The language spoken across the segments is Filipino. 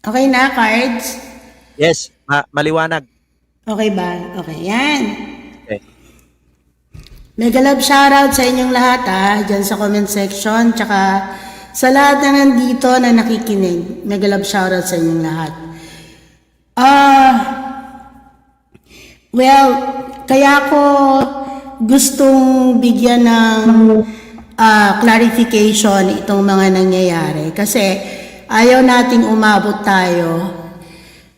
Okay na, cards? Yes, maliwanag. Okay ba? Okay, yan. Okay. Mega love shoutout sa inyong lahat dyan sa comment section, tsaka sa lahat na nandito na nakikinig. Mega love shoutout sa inyong lahat. Well, kaya ko gustong bigyan ng clarification itong mga nangyayari kasi ayaw nating umabot tayo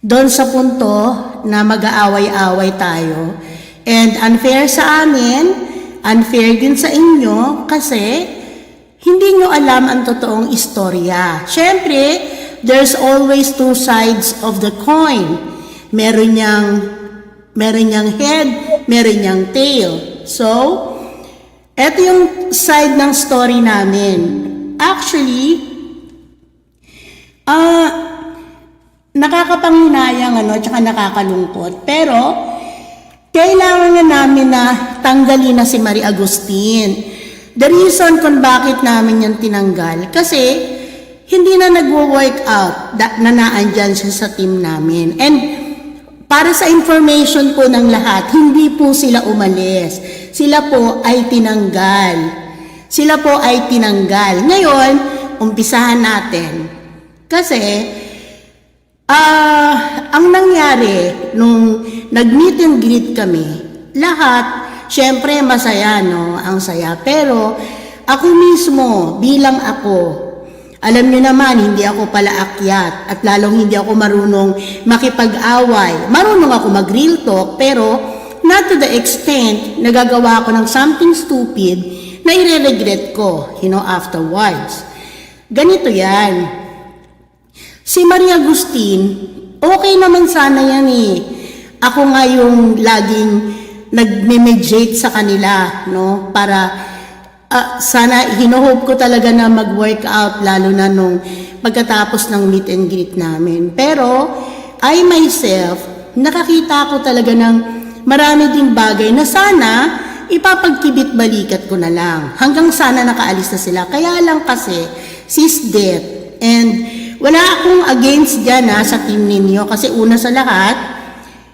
doon sa punto na mag-aaway-away tayo. And unfair sa amin, unfair din sa inyo kasi hindi nyo alam ang totoong istorya. Syempre, there's always two sides of the coin. Meron niyang head, meron niyang tail. So, eto yung side ng story namin. Actually, nakakapanginayang tsaka nakakalungkot. Pero, kailangan na namin na tanggalin na si Marie Agustin. The reason kung bakit namin yan tinanggal, kasi hindi na nagwo-work out na naandyan siya sa team namin. And para sa information po ng lahat, hindi po sila umalis. Sila po ay tinanggal. Sila po ay tinanggal. Ngayon, umpisahan natin. Kasi, ang nangyari nung nag-meet and greet kami, lahat, syempre masaya, no? Ang saya. Pero, ako mismo, bilang ako, alam niyo naman, hindi ako pala akyat at lalong hindi ako marunong makipag-away. Marunong ako mag-real talk, pero not to the extent na gagawa ako ng something stupid na ire-regret ko, afterwards. Ganito yan. Si Marie Agustin, okay naman sana yan eh. Ako nga yung laging nag-mediate sa kanila, no? Para sana hinohope ko talaga na mag-work out lalo na nung pagkatapos ng meet and greet namin. Pero I myself, nakakita ko talaga ng marami ding bagay na sana ipapagkibit balikat ko na lang. Hanggang sana nakaalis na sila. Kaya lang kasi sis death. And wala akong against dyan sa team ninyo kasi una sa lahat,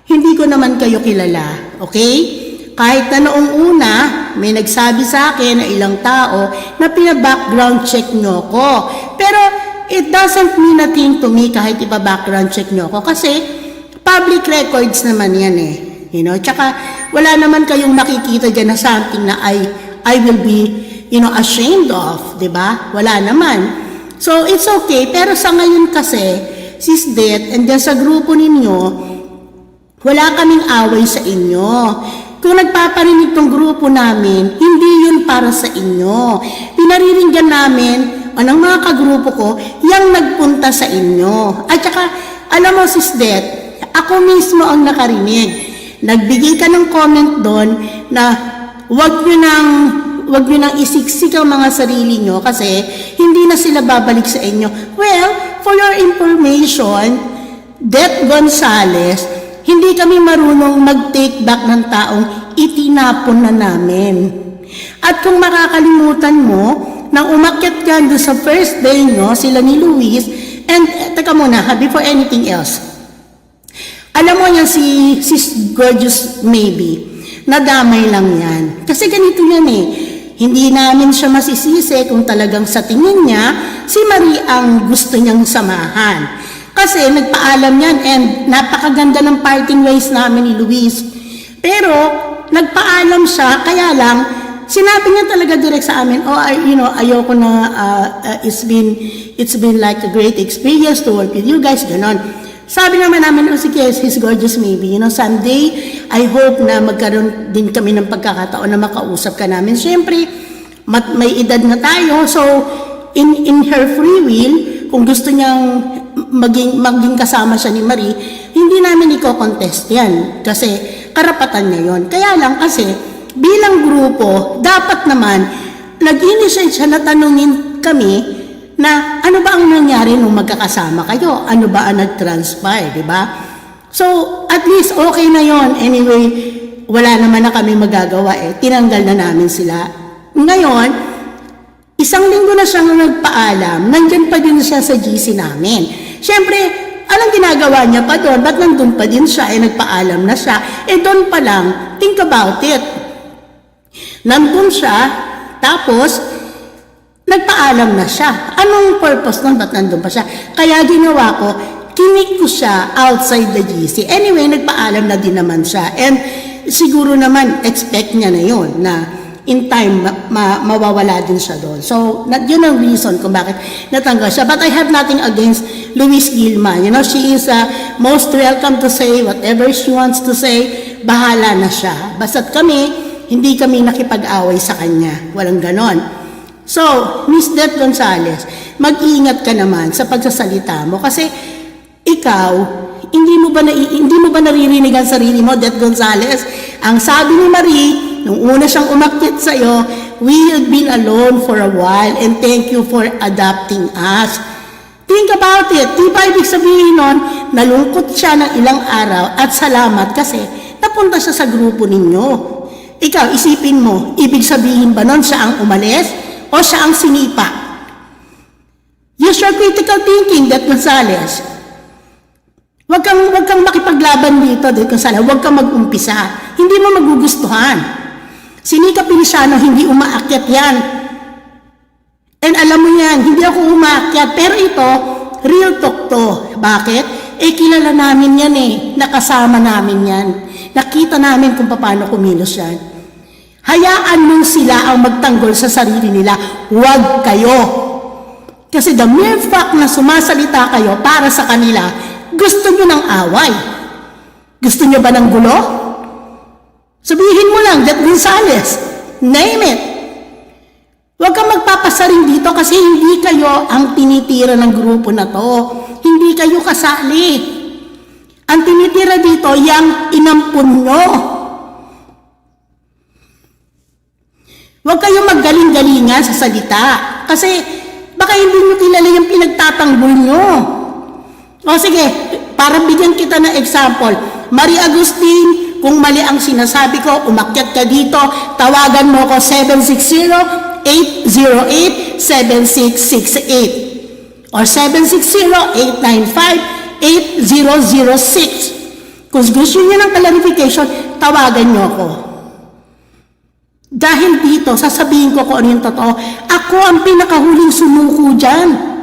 hindi ko naman kayo kilala. Okay? Kahit na noong una, may nagsabi sa akin na ilang tao na pina-background check nyo ko. Pero it doesn't mean a thing to me kahit ipa-background check nyo ko kasi public records naman yan eh. Tsaka wala naman kayong nakikita dyan na something na I will be, ashamed of, 'di ba? Wala naman. So it's okay, pero sa ngayon kasi, sis Death, and then sa grupo ninyo, wala kaming away sa inyo. Kung nagpaparinig tong grupo namin, hindi yun para sa inyo. Pinariringgan namin, ng mga kagrupo ko, yung nagpunta sa inyo. At saka, alam mo sis Death, ako mismo ang nakarinig. Nagbigay ka ng comment doon na wag nyo nang isiksik ang mga sarili nyo kasi hindi na sila babalik sa inyo. Well, for your information, Death Gonzales, hindi kami marunong mag-take back ng taong itinapon na namin. At kung makakalimutan mo, nang umakyat ka doon sa first day nyo, sila ni Luis, and teka muna, before anything else, alam mo niya si Gorgeous maybe, nadamay lang yan. Kasi ganito yan eh, hindi namin siya masisisi kung talagang sa tingin niya, si Marie ang gusto niyang samahan. Kasi nagpaalam yan and napakaganda ng parting ways namin ni Luis. Pero nagpaalam siya, kaya lang, sinabi niya talaga direct sa amin, ayoko na, it's been like a great experience to work with you guys, ganon. Sabi naman namin, sige, His Gorgeous maybe, someday, I hope na magkaroon din kami ng pagkakataon na makausap ka namin. Siyempre, may edad na tayo, so, in her free will, kung gusto niyang maging kasama siya ni Marie, hindi namin i-contest yan, kasi karapatan niya yon. Kaya lang kasi, bilang grupo, dapat naman, nag-initiate siya na tanungin kami, na ano ba ang nangyari nung magkakasama kayo? Ano ba ang nag-transpire, di ba? So, at least okay na yon. Anyway, wala naman na kami magagawa eh. Tinanggal na namin sila. Ngayon, isang linggo na siyang nagpaalam, nandyan pa din siya sa GC namin. Siyempre, anong ginagawa niya pa doon? Ba't nandun pa din siya? Nagpaalam na siya. Doon pa lang, think about it. Nandun siya, tapos, nagpaalam na siya. Anong purpose nun? Ba't nandun pa siya? Kaya ginawa ko, kinik ko siya outside the GC. Anyway, nagpaalam na din naman siya. And siguro naman, expect niya na yun, na in time, mawawala din siya doon. So, yun ang reason kung bakit natanggal siya. But I have nothing against Luis Gilman. You know, she is most welcome to say whatever she wants to say. Bahala na siya. Basta't kami, hindi kami nakipag-away sa kanya. Walang ganon. So, Miss Det Gonzales, mag-ingat ka naman sa pagsasalita mo. Kasi, ikaw, hindi mo ba naririnig ang sarili mo, Det Gonzales? Ang sabi ni Marie, nung una siyang umakyat sa'yo, we have been alone for a while and thank you for adopting us. Think about it. Di ba ibig sabihin nun, nalungkot siya ng ilang araw at salamat kasi napunta siya sa grupo ninyo. Ikaw, isipin mo, ibig sabihin ba nun siya ang umalis o siya ang sinipa? Use your critical thinking, Det Gonzales. Huwag kang makipaglaban dito, Det Gonzales. Huwag kang mag-umpisa. Hindi mo magugustuhan. Si Nika Feliciano, hindi umaakyat yan. And alam mo yan, hindi ako umaakyat. Pero ito, real talk to. Bakit? Kilala namin yan Nakasama namin yan. Nakita namin kung paano kumilos yan. Hayaan mong sila ang magtanggol sa sarili nila. Huwag kayo. Kasi the mere fact na sumasalita kayo para sa kanila, gusto nyo ng away. Gusto nyo ba ng gulo? Sabihin mo lang, Det Gonzales, name it. Huwag kang magpapasaring dito kasi hindi kayo ang tinitira ng grupo na to. Hindi kayo kasali. Ang tinitira dito, yung inampun nyo. Huwag kayong maggaling-galingan sa salita. Kasi baka hindi nyo kilala yung pinagtatanggol nyo. O sige, para bigyan kita ng example. Marie Agustin, kung mali ang sinasabi ko, umakyat ka dito, tawagan mo ko 760-808-7668 or 760-895-8006. Kung gusto niyo ng clarification, tawagan niyo ako. Dahil dito, sasabihin ko kung ano yung totoo. Ako ang pinakahuling sumuko dyan.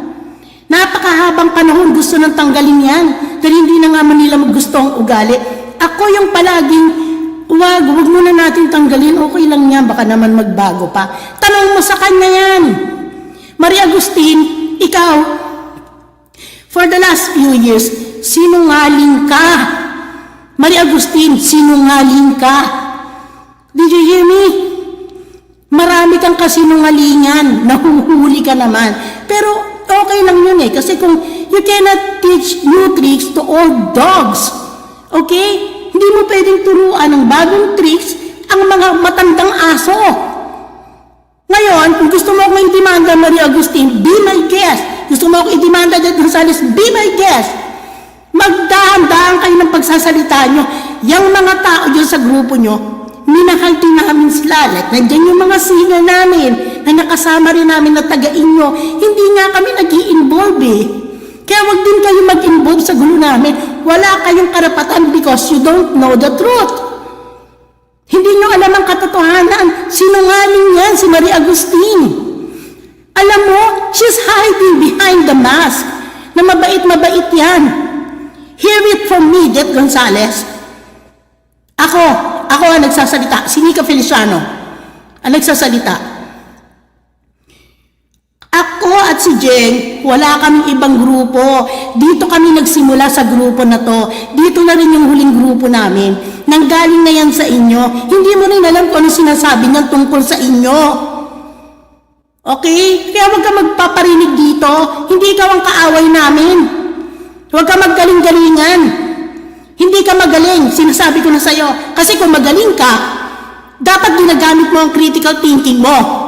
Napakahabang panahon gusto nang tanggalin yan. Dahil hindi na nga man nila gusto ang ugali. Ako yung palaging, wag muna natin tanggalin, okay lang yan, baka naman magbago pa. Tanong mo sa kanya yan. Marie Agustin, ikaw, for the last few years, sinungaling ka. Marie Agustin, sinungaling ka. Did you hear me? Marami kang kasinungalingan, nahuhuli ka naman. Pero okay lang yun kasi kung you cannot teach new tricks to old dogs. Okay? Hindi mo pwedeng turuan ng bagong tricks ang mga matandang aso. Ngayon, kung gusto mo akong i-demanda, Marie Agustin, be my guest. Gusto mo akong i-demanda, Det Gonzales, be my guest. Magdahan-dahan kayo ng pagsasalita nyo. Yang mga tao dyan sa grupo nyo, minahal din namin sila. Like, nandyan yung mga singer namin na nakasama rin namin na taga-inyo. Hindi nga kami nag-i-involve Kaya wag din kayo mag-involve sa gulo namin. Wala kayong karapatan because you don't know the truth. Hindi nyo alam ang katotohanan. Sinungaling yan si Marie Agustin. Alam mo, she's hiding behind the mask. Na mabait-mabait yan. Hear it from me, Det Gonzales. Ako ang nagsasalita. Si Nika Feliciano ang nagsasalita. Ako at si Jen, wala kaming ibang grupo. Dito kami nagsimula sa grupo na to. Dito na rin yung huling grupo namin. Nanggaling na yan sa inyo. Hindi mo rin alam kung ano sinasabi niyan tungkol sa inyo. Okay? Kaya huwag ka magpaparinig dito. Hindi ikaw ang kaaway namin. Huwag ka maggaling-galingan. Hindi ka magaling. Sinasabi ko na sa'yo. Kasi kung magaling ka, dapat ginagamit mo ang critical thinking mo.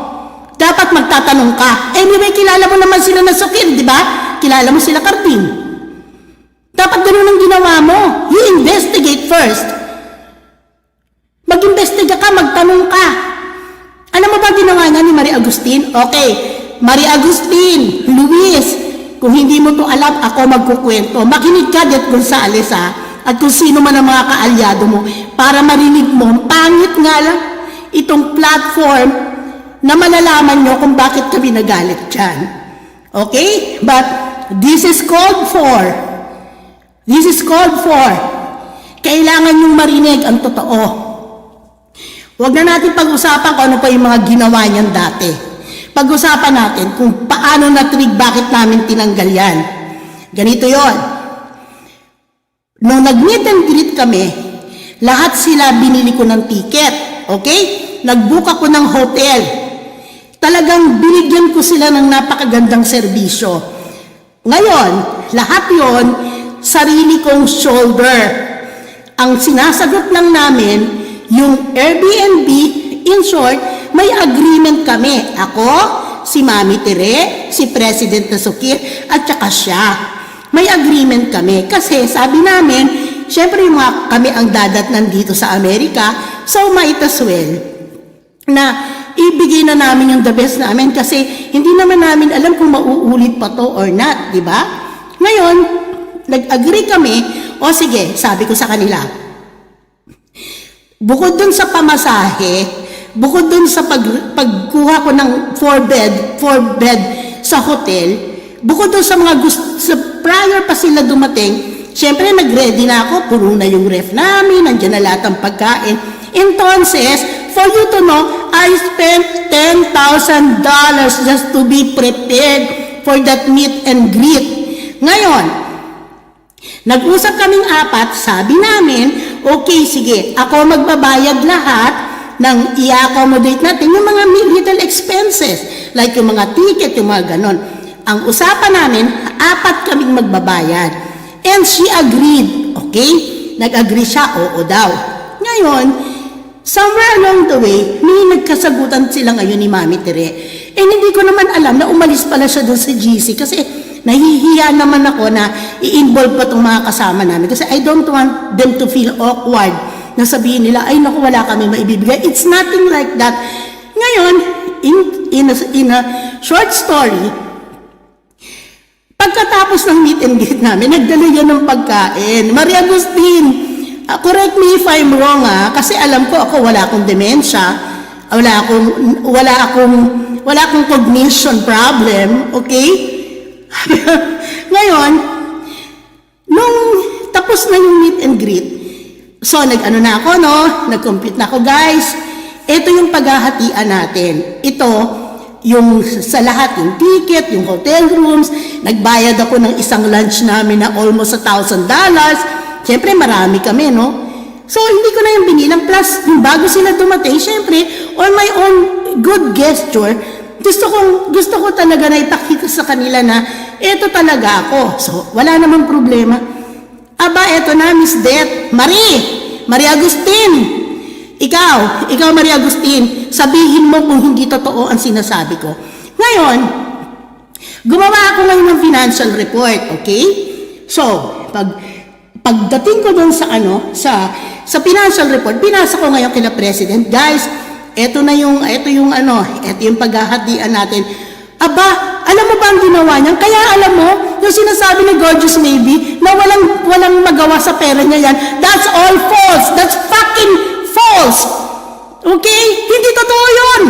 Dapat magtatanong ka. Anyway, kilala mo naman sila na Sukir, di ba? Kilala mo sila Karting. Dapat ganun ang ginawa mo. You investigate first. Mag-investiga ka, magtanong ka. Alam mo ba ginawa niya ni Marie Agustin? Okay, Marie Agustin, Luis, kung hindi mo to alam, ako magkukwento. Makinig ka, Det Gonzales, ha? At kung sino man ang mga kaalyado mo, para marinig mo, pangit nga lang itong platform na malalaman nyo kung bakit kami nagalit dyan. Okay? But this is called for. This is called for. Kailangan yung marinig ang totoo. Huwag na natin pag-usapan kung ano pa yung mga ginawa niyan dati. Pag-usapan natin kung paano na-trig, bakit namin tinanggal yan. Ganito yon. Nung nag-meet and greet kami, lahat sila binili ko ng ticket. Okay? Nag-book ako ng hotel. Talagang binigyan ko sila ng napakagandang serbisyo. Ngayon, lahat yon sarili kong shoulder. Ang sinasagot lang namin, yung Airbnb, in short, may agreement kami. Ako, si Mami Tere, si President Nasukir, at saka siya. May agreement kami. Kasi sabi namin, syempre kami ang dadatnan dito sa Amerika, so might as well na ibigay na namin yung the best namin kasi hindi naman namin alam kung mauulit pa to or not, di ba? Ngayon, nag-agree kami, o sige, sabi ko sa kanila, bukod dun sa pamasahe, bukod dun sa pagkuha ko ng 4 bed sa hotel, bukod dun sa mga prior pa sila dumating, syempre nag-ready na ako, puro na yung ref namin, nandiyan na lahat ng pagkain. Entonces, for you to know, I spent $10,000 just to be prepared for that meet and greet. Ngayon, nag-usap kaming apat, sabi namin, okay, sige, ako magbabayad lahat ng i-accommodate natin yung mga little expenses, like yung mga ticket, yung mga ganon. Ang usapan namin, apat kaming magbabayad. And she agreed, okay? Nag-agree siya, oo daw. Ngayon, somewhere along the way, may nagkasagutan sila ngayon ni Mami Tere. And hindi ko naman alam na umalis pala siya doon sa GC kasi nahihiya naman ako na i-involve pa itong mga kasama namin. Kasi I don't want them to feel awkward na sabihin nila, ay naku, wala kami maibibigay. It's nothing like that. Ngayon, in a short story, pagkatapos ng meet and greet namin, nagdala yan ng pagkain. Maria Agustin, correct me if I'm wrong, kasi alam ko ako wala akong demensya, wala akong cognition problem, okay? Ngayon, nung tapos na yung meet and greet, so nag-ano na ako, no? Nag-compute na ako, guys. Ito yung paghahatian natin. Ito, yung sa lahat, yung ticket, yung hotel rooms, nagbayad ako ng isang lunch namin na almost $1,000. Siyempre, marami kami, no? So, hindi ko na yung binilang. Plus, yung bago sila dumating, siyempre, on my own good gesture, gusto ko talaga na ipakita sa kanila na eto talaga ako. So, wala namang problema. Aba, eto na, Miss Det. Maria Agustin. Ikaw, Maria Agustin, sabihin mo kung hindi totoo ang sinasabi ko. Ngayon, gumawa ako ngayon ng financial report, okay? So, pagdating ko doon sa financial report, pinasa ko ngayon kila President, guys, ito yung paghahatian natin. Aba, alam mo ba ang ginawa niyan? Kaya alam mo, yung sinasabi ni Gorgeous Maybe na walang magawa sa pera niya yan, that's all false. That's fucking false. Okay? Hindi totoo yun.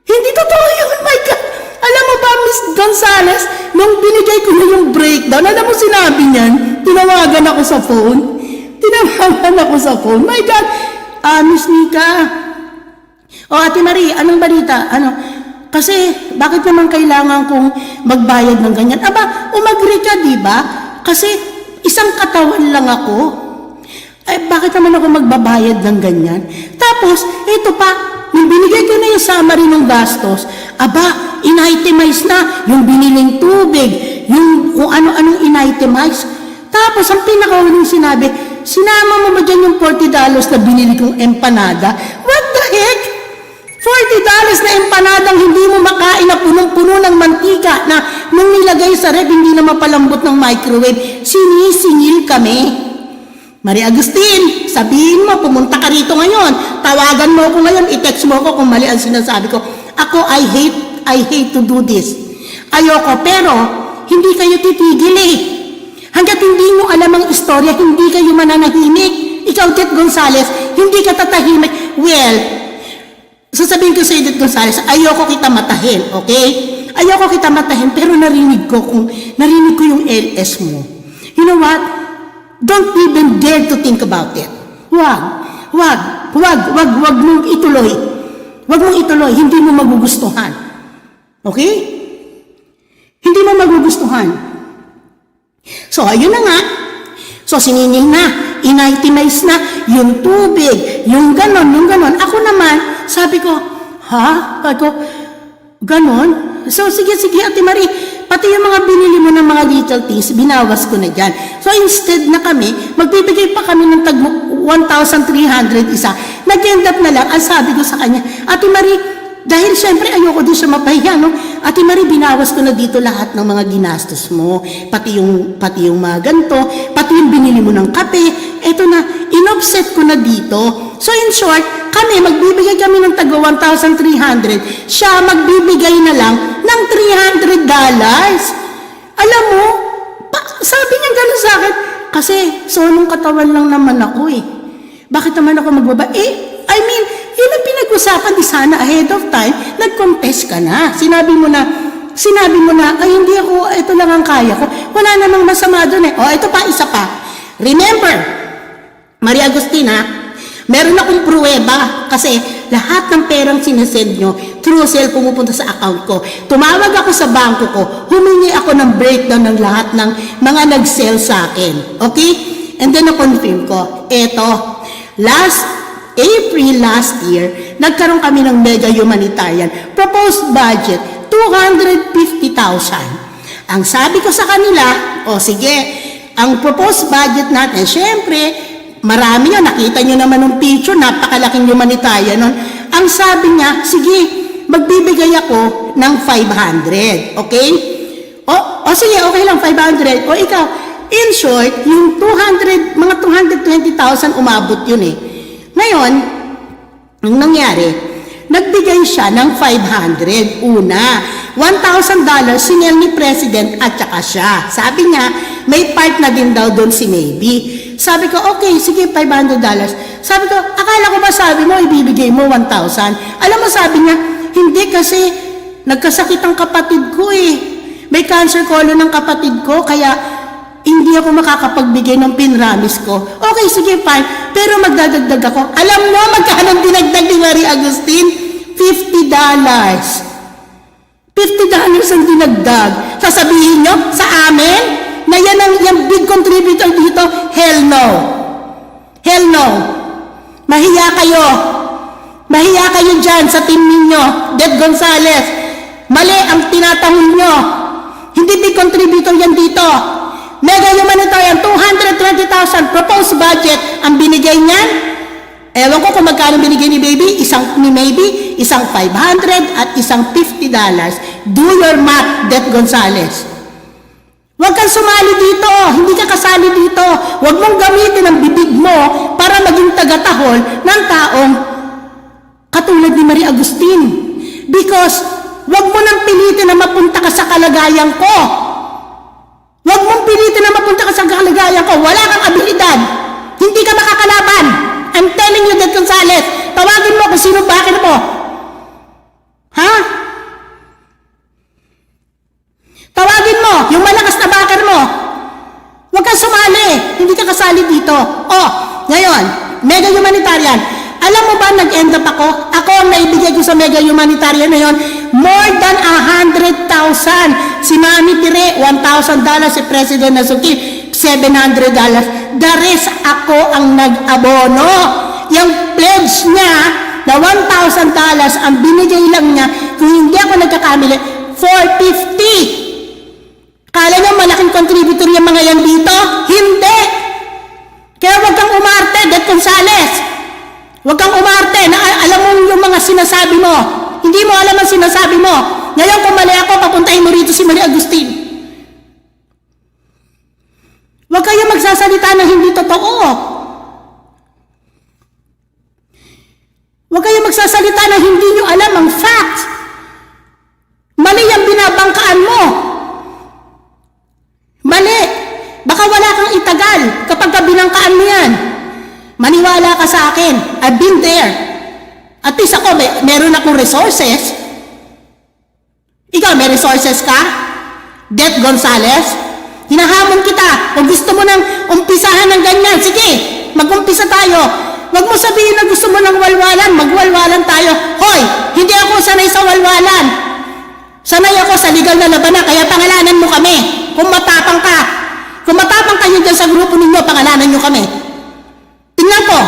Hindi totoo yun. My God. Alam mo ba, Miss Gonzales, nung binigay ko na yung breakdown, alam mo sinabi niyan, tinawagan ako sa phone. My God. Miss Nika. Ate Marie, anong balita? Kasi, bakit naman kailangan kong magbayad ng ganyan? Aba, umagri ka, di ba? Kasi, isang katawan lang ako. Bakit naman ako magbabayad ng ganyan? Tapos, ito pa, nung binigay ko na yung summary ng gastos, aba, in-itemize na yung biniling tubig, yung kung ano-anong in-itemize. Tapos, ang pinakahuling sinabi, sinama mo ba dyan yung $40 na binili kong empanada? What the heck? $40 na empanadang hindi mo makain na punong-puno ng mantika na nung nilagay sa ref, hindi na mapalambot ng microwave. Sinisingil kami. Maria Agustin, sabihin mo, pumunta ka rito ngayon. Tawagan mo ako ngayon, i-text mo ako kung mali ang sinasabi ko. Ako, I hate to do this. Ayoko, pero hindi kayo titigil eh. Hanggat hindi mo alam ang istorya, hindi kayo mananahimik. Ikaw, Det Gonzales, hindi ka tatahimik. Well, sasabihin ko sa Edith Gonzales, ayoko kita matahin, okay? Ayoko kita matahin, pero narinig ko yung LS mo. You know what? Don't even dare to think about it. Wag mong ituloy. Wag mong ituloy, hindi mo magugustuhan. Okay? Hindi mo magugustuhan. So, ayun na nga. So, siningil na, initemize na, yung tubig, yung ganon. Ako naman, sabi ko, Sabi ko, ganon? So, sige, Ate Marie, pati yung mga binili mo ng mga little things, binawas ko na dyan. So, instead na kami, magbibigay pa kami ng 1,300 isa. Nag-end up na lang, ang sabi ko sa kanya, Ate Marie, dahil syempre ayoko din siya mapahiya, no? Ate Marie, binawas ko na dito lahat ng mga ginastos mo. Pati yung mga ganito, pati yung binili mo ng kape. Eto na, in-offset ko na dito. So in short, magbibigay kami ng taga 1,300. Siya magbibigay na lang ng $300. Alam mo, sabi niya gano'n sa akin, kasi sonong katawan lang naman ako eh. Bakit naman ako magbaba? Yun ang pinag-usapan, di sana ahead of time, nag-confess ka na. Sinabi mo na, ay hindi ako, ito lang ang kaya ko. Wala namang masama doon eh. Ito pa, isa pa. Remember, Maria Agustina, meron akong pruweba kasi lahat ng perang sinesend nyo, through cell pumupunta sa account ko. Tumawag ako sa bangko ko, humingi ako ng breakdown ng lahat ng mga nag-sell sa akin. Okay? And then na-confirm ko, April last year, nagkaroon kami ng mega humanitarian proposed budget, 250,000. Ang sabi ko sa kanila, sige, ang proposed budget natin, syempre, marami yun, nakita nyo naman ng picture, napakalaking humanitarian nun. Ang sabi niya, sige, magbibigay ako ng 500, okay? Sige, okay lang, 500. Ikaw, in short, yung mga 220,000 umabot yun eh. Ngayon, ang nangyari, nagbigay siya ng 500. Una, $1,000 sinel ni President at saka siya. Sabi niya, may part na din daw doon si Maybe. Sabi ko, okay, sige, $500. Sabi ko, akala ko ba sabi mo, ibibigay mo 1,000? Alam mo, sabi niya, hindi kasi nagkasakit ang kapatid ko eh. May cancer colon ng kapatid ko, kaya hindi ako makakapagbigay ng pinramis ko. Okay, sige, fine. Pero magdadagdag ako. Alam mo, magkano dinagdag ni Marie Agustin? $50. $50 ang dinagdag. Sasabihin nyo, sa amin, na yan ang yung big contributor dito? Hell no. Hell no. Mahiya kayo. Mahiya kayo dyan sa team ninyo. Det Gonzales. Mali ang tinatahol nyo. Hindi big contributor yan dito. Mega humanitarian, 220,000 proposed budget ang binigay niyan. Ewan ko kung magkano binigay ni Maybe, isang 500 at isang $50. Do your math, Det Gonzales. Huwag kang sumali dito, hindi ka kasali dito. Huwag mong gamitin ang bibig mo para maging tagatahol ng taong katulad ni Marie Agustin. Because huwag mo nang pilitin na mapunta ka sa kalagayan ko. Huwag mong pilitin na mapunta ka sa kalagayan ko. Wala kang abilidad. Hindi ka makakalaban. I'm telling you, Det Gonzales. Tawagin mo kung sino bakit mo. Ha? Tawagin mo yung malakas na backer mo. Huwag kang sumali. Hindi ka kasali dito. Ngayon, mega humanitarian. Alam mo ba, nag-end up ako? Ako ang naibigay ko sa mega humanitarian na yun. More than 100,000. Si Mami Tire, $1,000. Si President Nasuki, $700. The rest, ako ang nag-abono. Yung pledge niya na $1,000 ang binigay lang niya, kung hindi ako nagkakamili, $450. Kala niyo malaking contributor yung mga yan dito? Hindi! Kaya huwag kang umarte, Det Gonzales. Huwag kang umarte na alam mo yung mga sinasabi mo. Hindi mo alam ang sinasabi mo. Ngayon kung mali ako, papuntahin mo rito si Marie Agustin. Huwag kayo magsasalita ng hindi totoo. Huwag kayo magsasalita ng hindi nyo alam ang fact. Mali ang binabangkaan mo. Baka wala kang itagal kapag binangkaan mo yan. Maniwala ka sa akin. I've been there. At least ako, meron akong resources. Ikaw, may resources ka? Det Gonzales? Hinahamon kita. Kung gusto mo nang umpisahan ng ganyan, sige, mag-umpisa tayo. Huwag mo sabihin na gusto mo ng walwalan, magwalwalan tayo. Hoy, hindi ako sanay sa walwalan. Sanay ako sa legal na labanan, kaya pangalanan mo kami. Kung matapang ka. Kung matapang kayo dyan sa grupo ninyo, pangalanan nyo kami. Tingnan ko.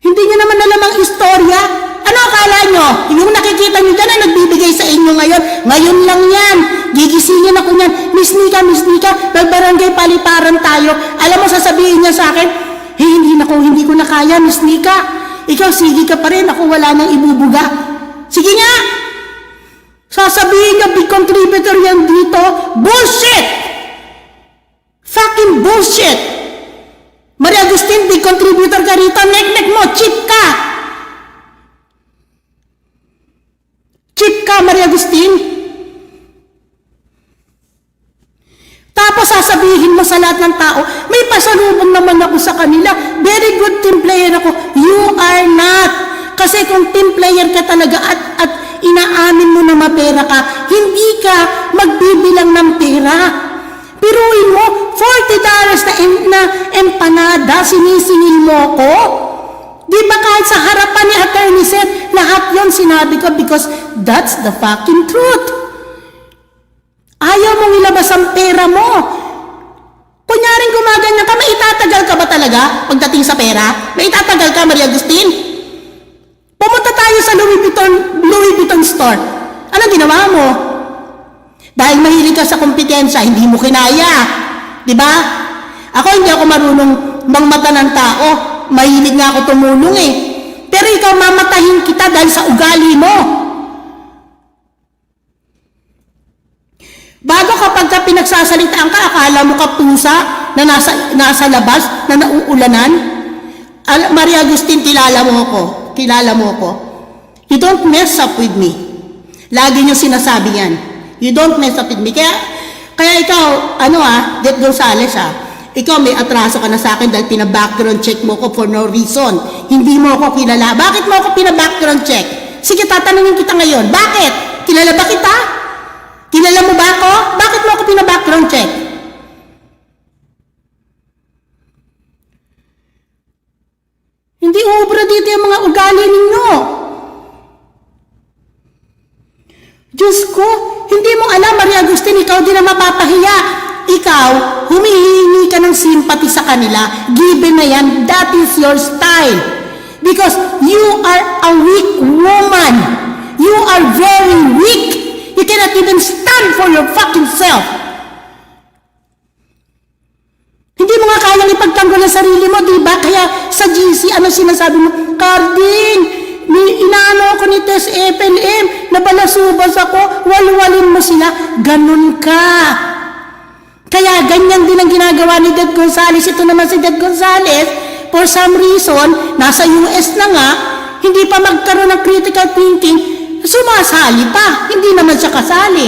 Hindi nyo naman alam ang istorya. Ano akala nyo? Yung nakikita nyo dyan na nagbibigay sa inyo ngayon. Ngayon lang yan. Gigisingin ako niyan. Miss Nika, magbarangay paliparan tayo. Alam mo, sasabihin niya sa akin, hey, hindi ko na kaya, Miss Nika. Ikaw, sige ka pa rin. Ako wala nang ibubuga. Sige nga. Sasabihin niya, big contributor yan dito. Bullshit! Fucking bullshit! Maria Agustin, big contributor ka rito. Nek-nek mo, cheap ka! Cheap ka, Maria Agustin. Tapos sasabihin mo sa lahat ng tao, may pasalubong naman ako sa kanila. Very good team player ako. You are not. Kasi kung team player ka talaga at inaamin mo na mapera ka, hindi ka magbibilang ng pera. Piruin mo, $40 na empanada, sinisingil mo ko? Di ba kahit sa harapan ni Attorney Seth, lahat yon sinabi ko because that's the fucking truth. Ayaw mong ilabas ang pera mo. Kunyaring gumaganyan ka, may itatagal ka ba talaga pagdating sa pera? May itatagal ka, Maria Agustin? Pumunta tayo sa Louis Vuitton store. Anong ginawa mo? Dahil mahilig ka sa kompetensya, hindi mo kinaya. Diba? Ako hindi ako marunong mangmata ng tao. Mahilig nga ako tumulong eh. Pero ikaw mamatahin kita dahil sa ugali mo. Bago kapag ka pinagsasalitaan ka, akala mo ka pusa na nasa labas, na nauulanan. Maria Agustin, kilala mo ko. You don't mess up with me. Lagi niyo sinasabi yan. You don't mess up with me. Kaya ikaw, Det Gonzales ikaw may atraso ka na sa akin dahil pina-background check mo ko for no reason. Hindi mo ako kilala. Bakit mo ako pina-background check? Sige, tatanungin kita ngayon. Bakit? Kilala ba kita? Kilala mo ba ako? Bakit mo ako pina-background check? Hindi ubra dito yung mga ugali ninyo. Diyos ko, hindi mo alam, Maria Agustin, ikaw din ang mapapahiya. Ikaw, humihingi ka ng sympathy sa kanila. Given na yan, that is your style. Because you are a weak woman. You are very weak. You cannot even stand for your fucking self. Hindi mo nga kayang ipagtanggol ang sarili mo, di ba? Kaya sa GC, ano sinasabi mo? Carding, inaano ako ni Tess FLM, nabalasubas ako, walwalin mo sila. Ganun ka. Kaya ganyan din ang ginagawa ni Det Gonzales. Ito naman si Det Gonzales, for some reason, nasa US na nga, hindi pa magkaroon ng critical thinking, sumasali pa. Hindi naman siya kasali.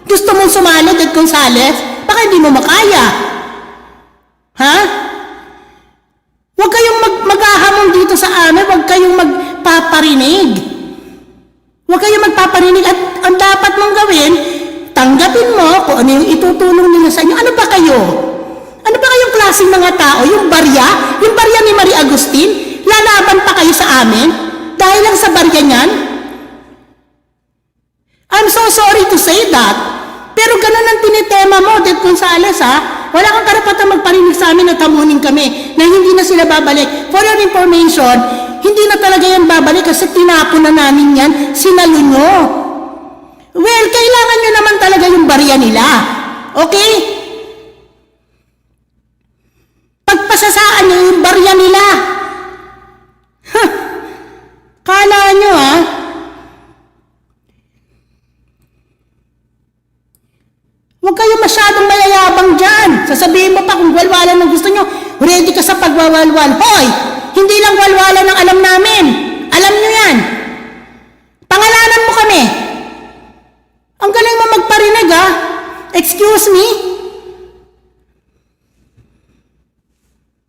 Gusto mong sumali, Det Gonzales? Baka hindi mo makaya. Ha? Huwag kayong maghahamon dito sa amin. Huwag kayong magpaparinig. Huwag kayong magpaparinig. At ang dapat mong gawin, tanggapin mo kung ano yung itutulong nila sa inyo. Ano ba kayo? Ano ba kayong klaseng mga tao? Yung barya? Yung barya ni Maria Agustin? Lalaban pa kayo sa amin? Dahil lang sa barya niyan? I'm so sorry to say that. Pero ganun ang tinitema mo, Det Gonzales, Wala kang karapatan magparinig sa amin at hamunin kami na hindi na sila babalik. For your information, hindi na talaga yan babalik kasi tinapon na namin yan, sinalo nyo. Well, kailangan nyo naman talaga yung barya nila. Okay? Pagpasasaan nyo yung barya nila. Kala nyo, Huwag kayo masyadong mayayabang dyan. Sasabihin mo pa kung walwalan ng gusto nyo, ready ka sa pagwawalwal. Hoy! Hindi lang walwalan ang alam namin. Alam nyo yan. Pangalanan mo kami. Ang galing mo magparinig, Excuse me?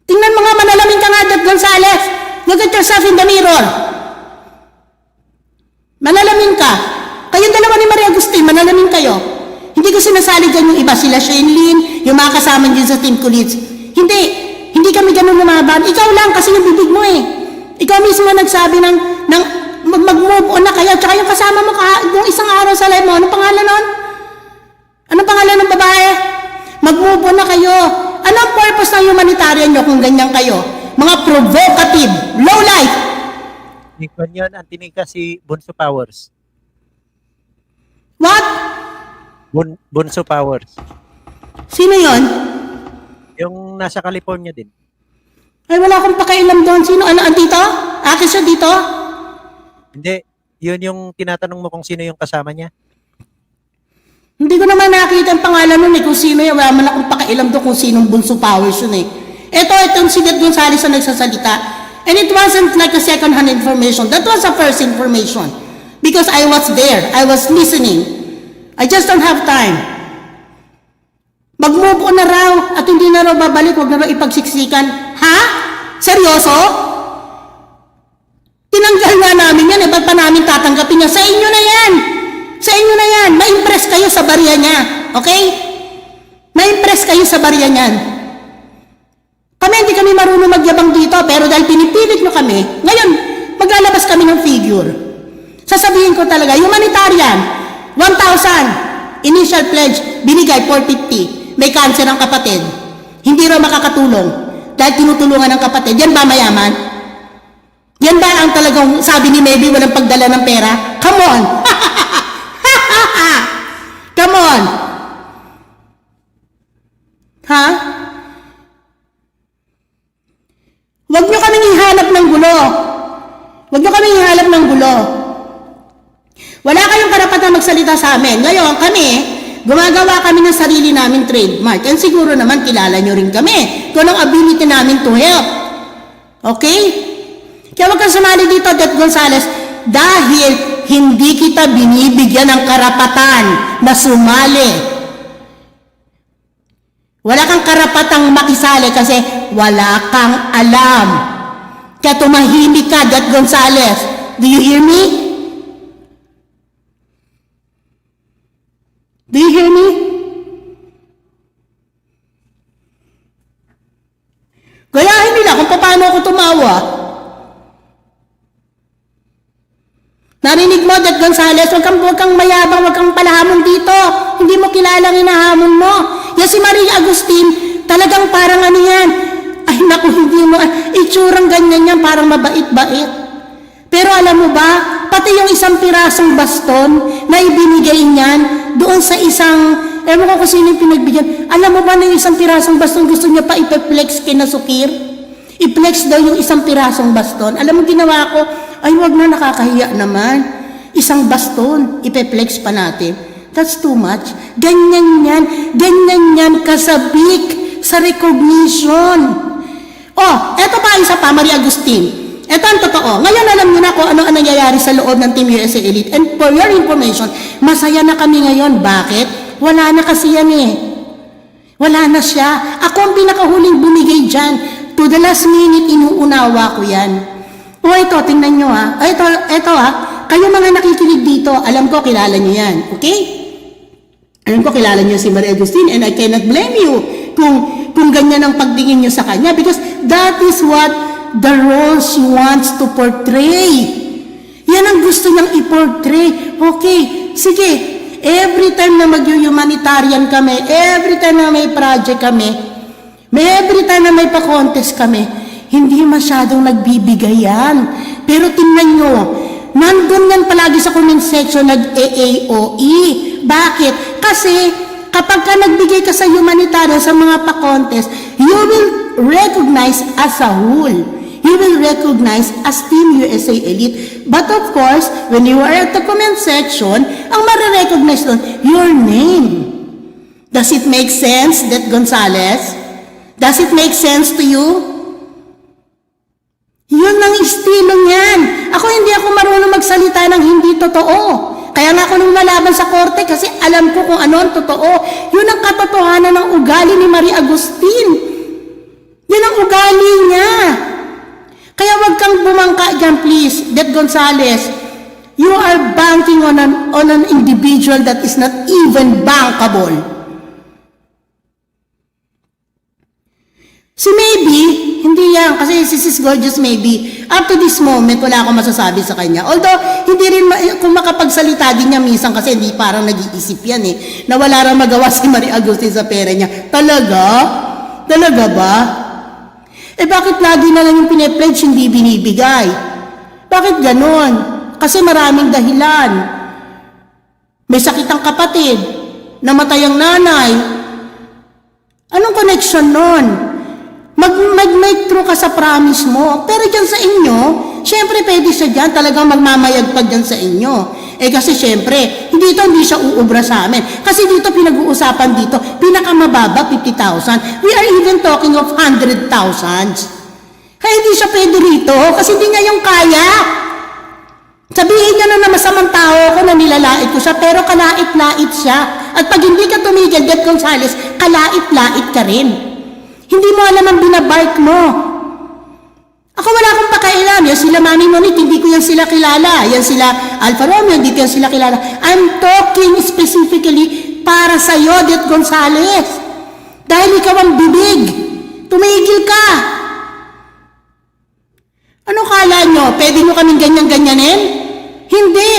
Tingnan mo nga, manalamin ka nga, Dad Gonzales. Look at yourself in the mirror. Manalamin ka. Kayong dalawa ni Maria Agustin, manalamin kayo. Hindi ko sinasali dyan yung iba, sila Shane Lin, yung mga kasama dyan sa Team Kulits. Hindi kami ganun lumaban. Ikaw lang kasi yung bibig mo eh. Ikaw mismo nagsabi ng mag-move on na kayo. Tsaka yung kasama mo yung isang araw sa live mo, anong pangalan nun? Anong pangalan ng babae? Mag-move on na kayo. Anong purpose ng humanitarian nyo kung ganyan kayo? Mga provocative, low life. Nikon yun, ang tinika si Bunso Powers. What? Bunso Powers. Sino yon? Yung nasa California din. Ay, wala akong pakailam doon. Sino? Ano, dito? Ate siya dito? Hindi, yun yung tinatanong mo kung sino yung kasama niya. Hindi ko naman nakita ang pangalan nun eh, kung sino yun. Wala man akong pakailam doon kung sinong Bunso Powers yun eh. Itong si Dad Gonzales na nagsasalita. And it wasn't like a second-hand information. That was a first information. Because I was there. I was listening. I just don't have time. Mag-move on na raw at hindi na raw babalik. Huwag na raw ipagsiksikan. Ha? Seryoso? Tinanggal nga namin yan. Ba't pa namin tatanggapin niya? Sa inyo na yan. Sa inyo na yan. Ma-impress kayo sa barya niya. Okay? Ma-impress kayo sa barya niyan. Kami hindi kami marunong magyabang dito. Pero dahil pinipilit nyo kami, ngayon, maglalabas kami ng figure. Sasabihin ko talaga, humanitarian, 1,000. Initial pledge, binigay 450. May cancer ang kapatid. Hindi raw makakatulong. Dahil tinutulungan ng kapatid. Yan ba mayaman? Yan ba ang talagang sabi ni Maybe walang pagdala ng pera? Come on! Come on! Ha? Huwag nyo kaming ihanap ng gulo. Huwag nyo kaming ihanap ng gulo. Wala kayong karapatan magsalita sa amin. Ngayon, kami, gumagawa kami ng sarili namin trademark. And siguro naman, kilala nyo rin kami kung ang ability namin to help. Okay? Kaya huwag kang sumali dito, Dad Gonzales, dahil hindi kita binibigyan ng karapatan na sumali. Wala kang karapatang makisali kasi wala kang alam. Kaya tumahimik ka, Dad Gonzales. Do you hear me? Do you hear me? Gayahin nila kung paano ako tumawa. Narinig mo, Dad Gonzales, huwag kang mayabang, huwag kang palahamon dito. Hindi mo kilalang hinahamon mo. Yan si Maria Agustin, talagang parang ano yan. Ay naku, hindi mo, itsurang ganyan yan, parang mabait-bait. Pero alam mo ba, pati yung isang pirasong baston na ibinigay niyan doon sa isang, ewan ko kung sino yung pinagbigyan. Alam mo ba na yung isang pirasong baston gusto niya pa ipeflex kina Sukir? I-flex daw yung isang pirasong baston. Alam mo ginawa ko, ay wag na, nakakahiya naman. Isang baston, ipeflex pa natin. That's too much. Ganyan yan kasabik sa recognition. Oh, eto pa isa pa, Maria Agustin. Ito ang totoo. Ngayon alam niyo na kung ano ang nangyayari sa loob ng Team USA Elite. And for your information, masaya na kami ngayon. Bakit? Wala na kasi yan eh. Wala na siya. Ako ang pinakahuling bumigay dyan. To the last minute, inuunawa ko yan. O ito, tingnan nyo ha. Ito ha. Kayo mga nakikinig dito, alam ko kilala nyo yan. Okay? Alam ko kilala nyo si Maria Agustin and I cannot blame you kung ganyan ang pagtingin nyo sa kanya because that is what the role she wants to portray. Yan ang gusto niyang i-portray. Okay, sige. Every time na mag-humanitarian kami, every time na may project kami, every time na may pa-contest kami, hindi masyadong nagbibigay yan. Pero tingnan nyo, nandun yan palagi sa comment section nag-AAOE. Bakit? Kasi kapag ka nagbigay ka sa humanitarian sa mga pa-contest, you will recognize as a whole. You will recognize as Team USA Elite. But of course, when you are at the comment section, ang marirecognize doon, your name. Does it make sense, Dad Gonzales? Does it make sense to you? Yun ang estilo niyan. Ako hindi ako marunong magsalita ng hindi totoo. Kaya nga ako nung nalaban sa korte kasi alam ko kung ano ang totoo. Yun ang katotohanan ng ugali ni Marie Agustin. Yan ang ugali niya. Kaya wag kang bumangka dyan, please, Det Gonzales. You are banking on an individual that is not even bankable. Si Maybe, hindi yan, kasi si Sis Gorgeous Maybe, up to this moment, wala akong masasabi sa kanya. Although, hindi rin, kung makapagsalita din niya minsan, kasi hindi parang nag-iisip yan eh, na wala rin magawa si Marie Agustin sa pera niya. Talaga? Talaga ba? Eh bakit lagi na lang yung pinepledge, hindi binibigay? Bakit ganon? Kasi maraming dahilan. May sakit ang kapatid, namatay ang nanay. Anong connection nun? Mag-make true ka sa promise mo. Pero dyan sa inyo, syempre pwede siya dyan, talagang magmamayagpag dyan sa inyo. Eh kasi syempre, hindi siya uubra sa amin. Kasi dito pinag-uusapan dito, pinakamababa 50,000. We are even talking of 100,000. Kaya hindi siya pwede rito, kasi hindi niya yung kaya. Sabihin niya na masamang tao ko na nilalait ko siya, pero kalait-lait siya. At pag hindi ka tumigil, Det Gonzales, kalait-lait ka rin. Hindi mo alam ang binabark mo. Ako wala akong pakailam. Yan sila Mami Monique, hindi ko yan sila kilala. Yan sila Alfa Romeo, hindi ko yan sila kilala. I'm talking specifically para sa'yo, Det Gonzales. Dahil ikaw ang bibig. Tumigil ka. Ano kala nyo? Pwede nyo kaming ganyan-ganyanin? Hindi.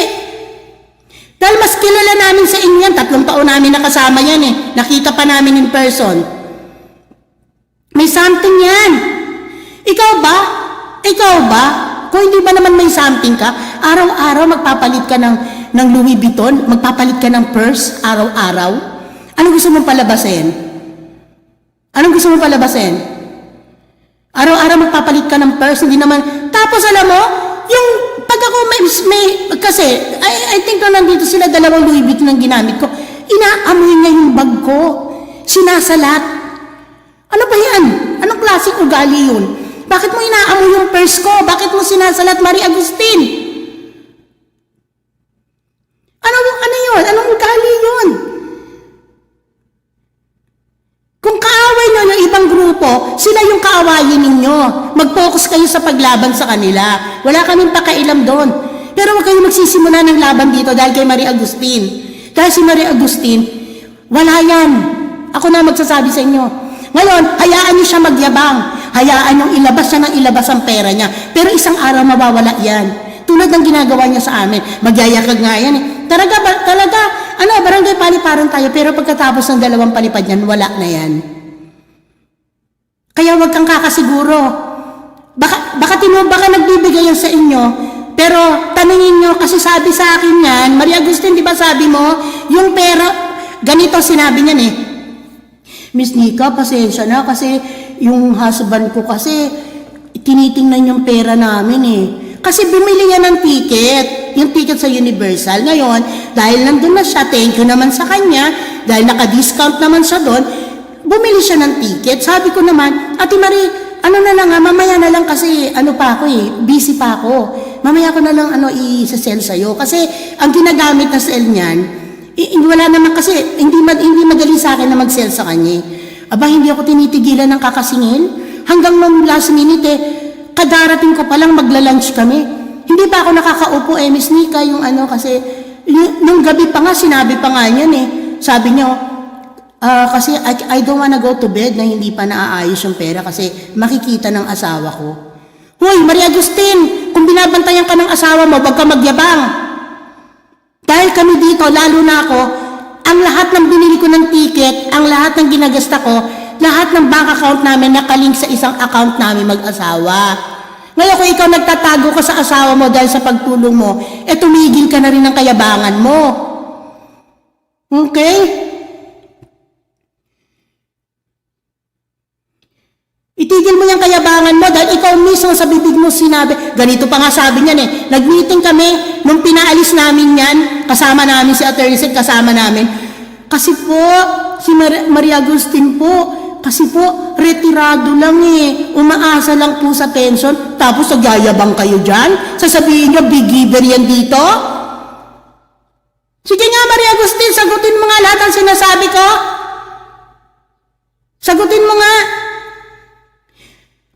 Dahil mas kilala namin sa inyo yan. 3 taon namin nakasama yan eh. Nakita pa namin in person. May something yan. Ikaw ba? Ikaw ba? Kung hindi ba naman may something ka, araw-araw magpapalit ka ng Louis Vuitton, magpapalit ka ng purse, araw-araw. Anong gusto mong palabasin? Anong gusto mong palabasin? Araw-araw magpapalit ka ng purse, hindi naman. Tapos alam mo, yung pag ako kasi, I think na nandito sila 2 Louis Vuitton ang ginamit ko, inaamoy niya yung bag ko, sinasalat. Ano ba yan? Anong klaseng ugali yun? Bakit mo inaamoy yung purse ko? Bakit mo sinasalat Marie Agustin? Ano yun? Anong ugali yun? Kung kaaway nyo yung ibang grupo, sila yung kaawayin ninyo. Mag-focus kayo sa paglaban sa kanila. Wala kaming pakailam doon. Pero huwag kayo magsisimula ng laban dito dahil kay Marie Agustin. Dahil si Marie Agustin, wala yan. Ako na magsasabi sa inyo. Ngayon, hayaan niyo siya magyabang. Hayaan niyong ilabas siya ng ilabas ang pera niya. Pero isang araw mawawala yan. Tulad ng ginagawa niya sa amin. Magyayakag nga yan eh. Talaga, barangay paliparan tayo. Pero pagkatapos ng 2 palipad niyan, wala na yan. Kaya huwag kang kakasiguro. Baka nagbibigay yan sa inyo. Pero tanungin niyo, kasi sabi sa akin yan, Marie Agustin, di ba sabi mo, yung pera, ganito sinabi niyan eh. Miss Nika, pasensya na kasi yung husband ko kasi tinitingnan yung pera namin eh. Kasi bumili niya ng ticket, yung ticket sa Universal. Ngayon, dahil nandun na siya, thank you naman sa kanya, dahil naka-discount naman siya doon, bumili siya ng ticket. Sabi ko naman, Ate Marie, mamaya na lang kasi pa ako eh, busy pa ako. Mamaya ko na lang i-sell sa'yo. Kasi ang ginagamit na sell niyan, wala naman kasi, hindi madali sa akin na mag-sell sa kanya. Aba, hindi ako tinitigilan ng kakasingil. Hanggang nung last minute kadarating ko palang magla-lunch kami. Hindi pa ako nakakaupo Miss Nika, kasi, nung gabi pa nga, sinabi pa nga niyan Sabi niyo, kasi I don't wanna go to bed na hindi pa naaayos yung pera kasi makikita ng asawa ko. Hoy, Marie Agustin, kung binabantayan ka ng asawa mo, wag ka magyabang. Dahil kami dito, lalo na ako, ang lahat ng binili ko ng ticket, ang lahat ng ginagasta ko, lahat ng bank account namin nakalink sa isang account namin mag-asawa. Ngayon kung ikaw nagtatago ka sa asawa mo dahil sa pagtulong mo, tumigil ka na rin ng kayabangan mo. Okay? Itigil mo yung kayabangan mo dahil ikaw mismo sa bibig mo sinabi. Ganito pa nga sabi niyan Nag-meeting kami nung pinaalis namin yan. Kasama namin si Attorney Seth, kasama namin. Kasi po, si Marie Agustin po, kasi po, retirado lang Umaasa lang po sa pension. Tapos nagyayabang kayo dyan. Sasabihin niyo, big giver yan dito. Sige nga, Maria Agustin, sagutin mo nga lahat ang sinasabi ko. Sagutin mo nga.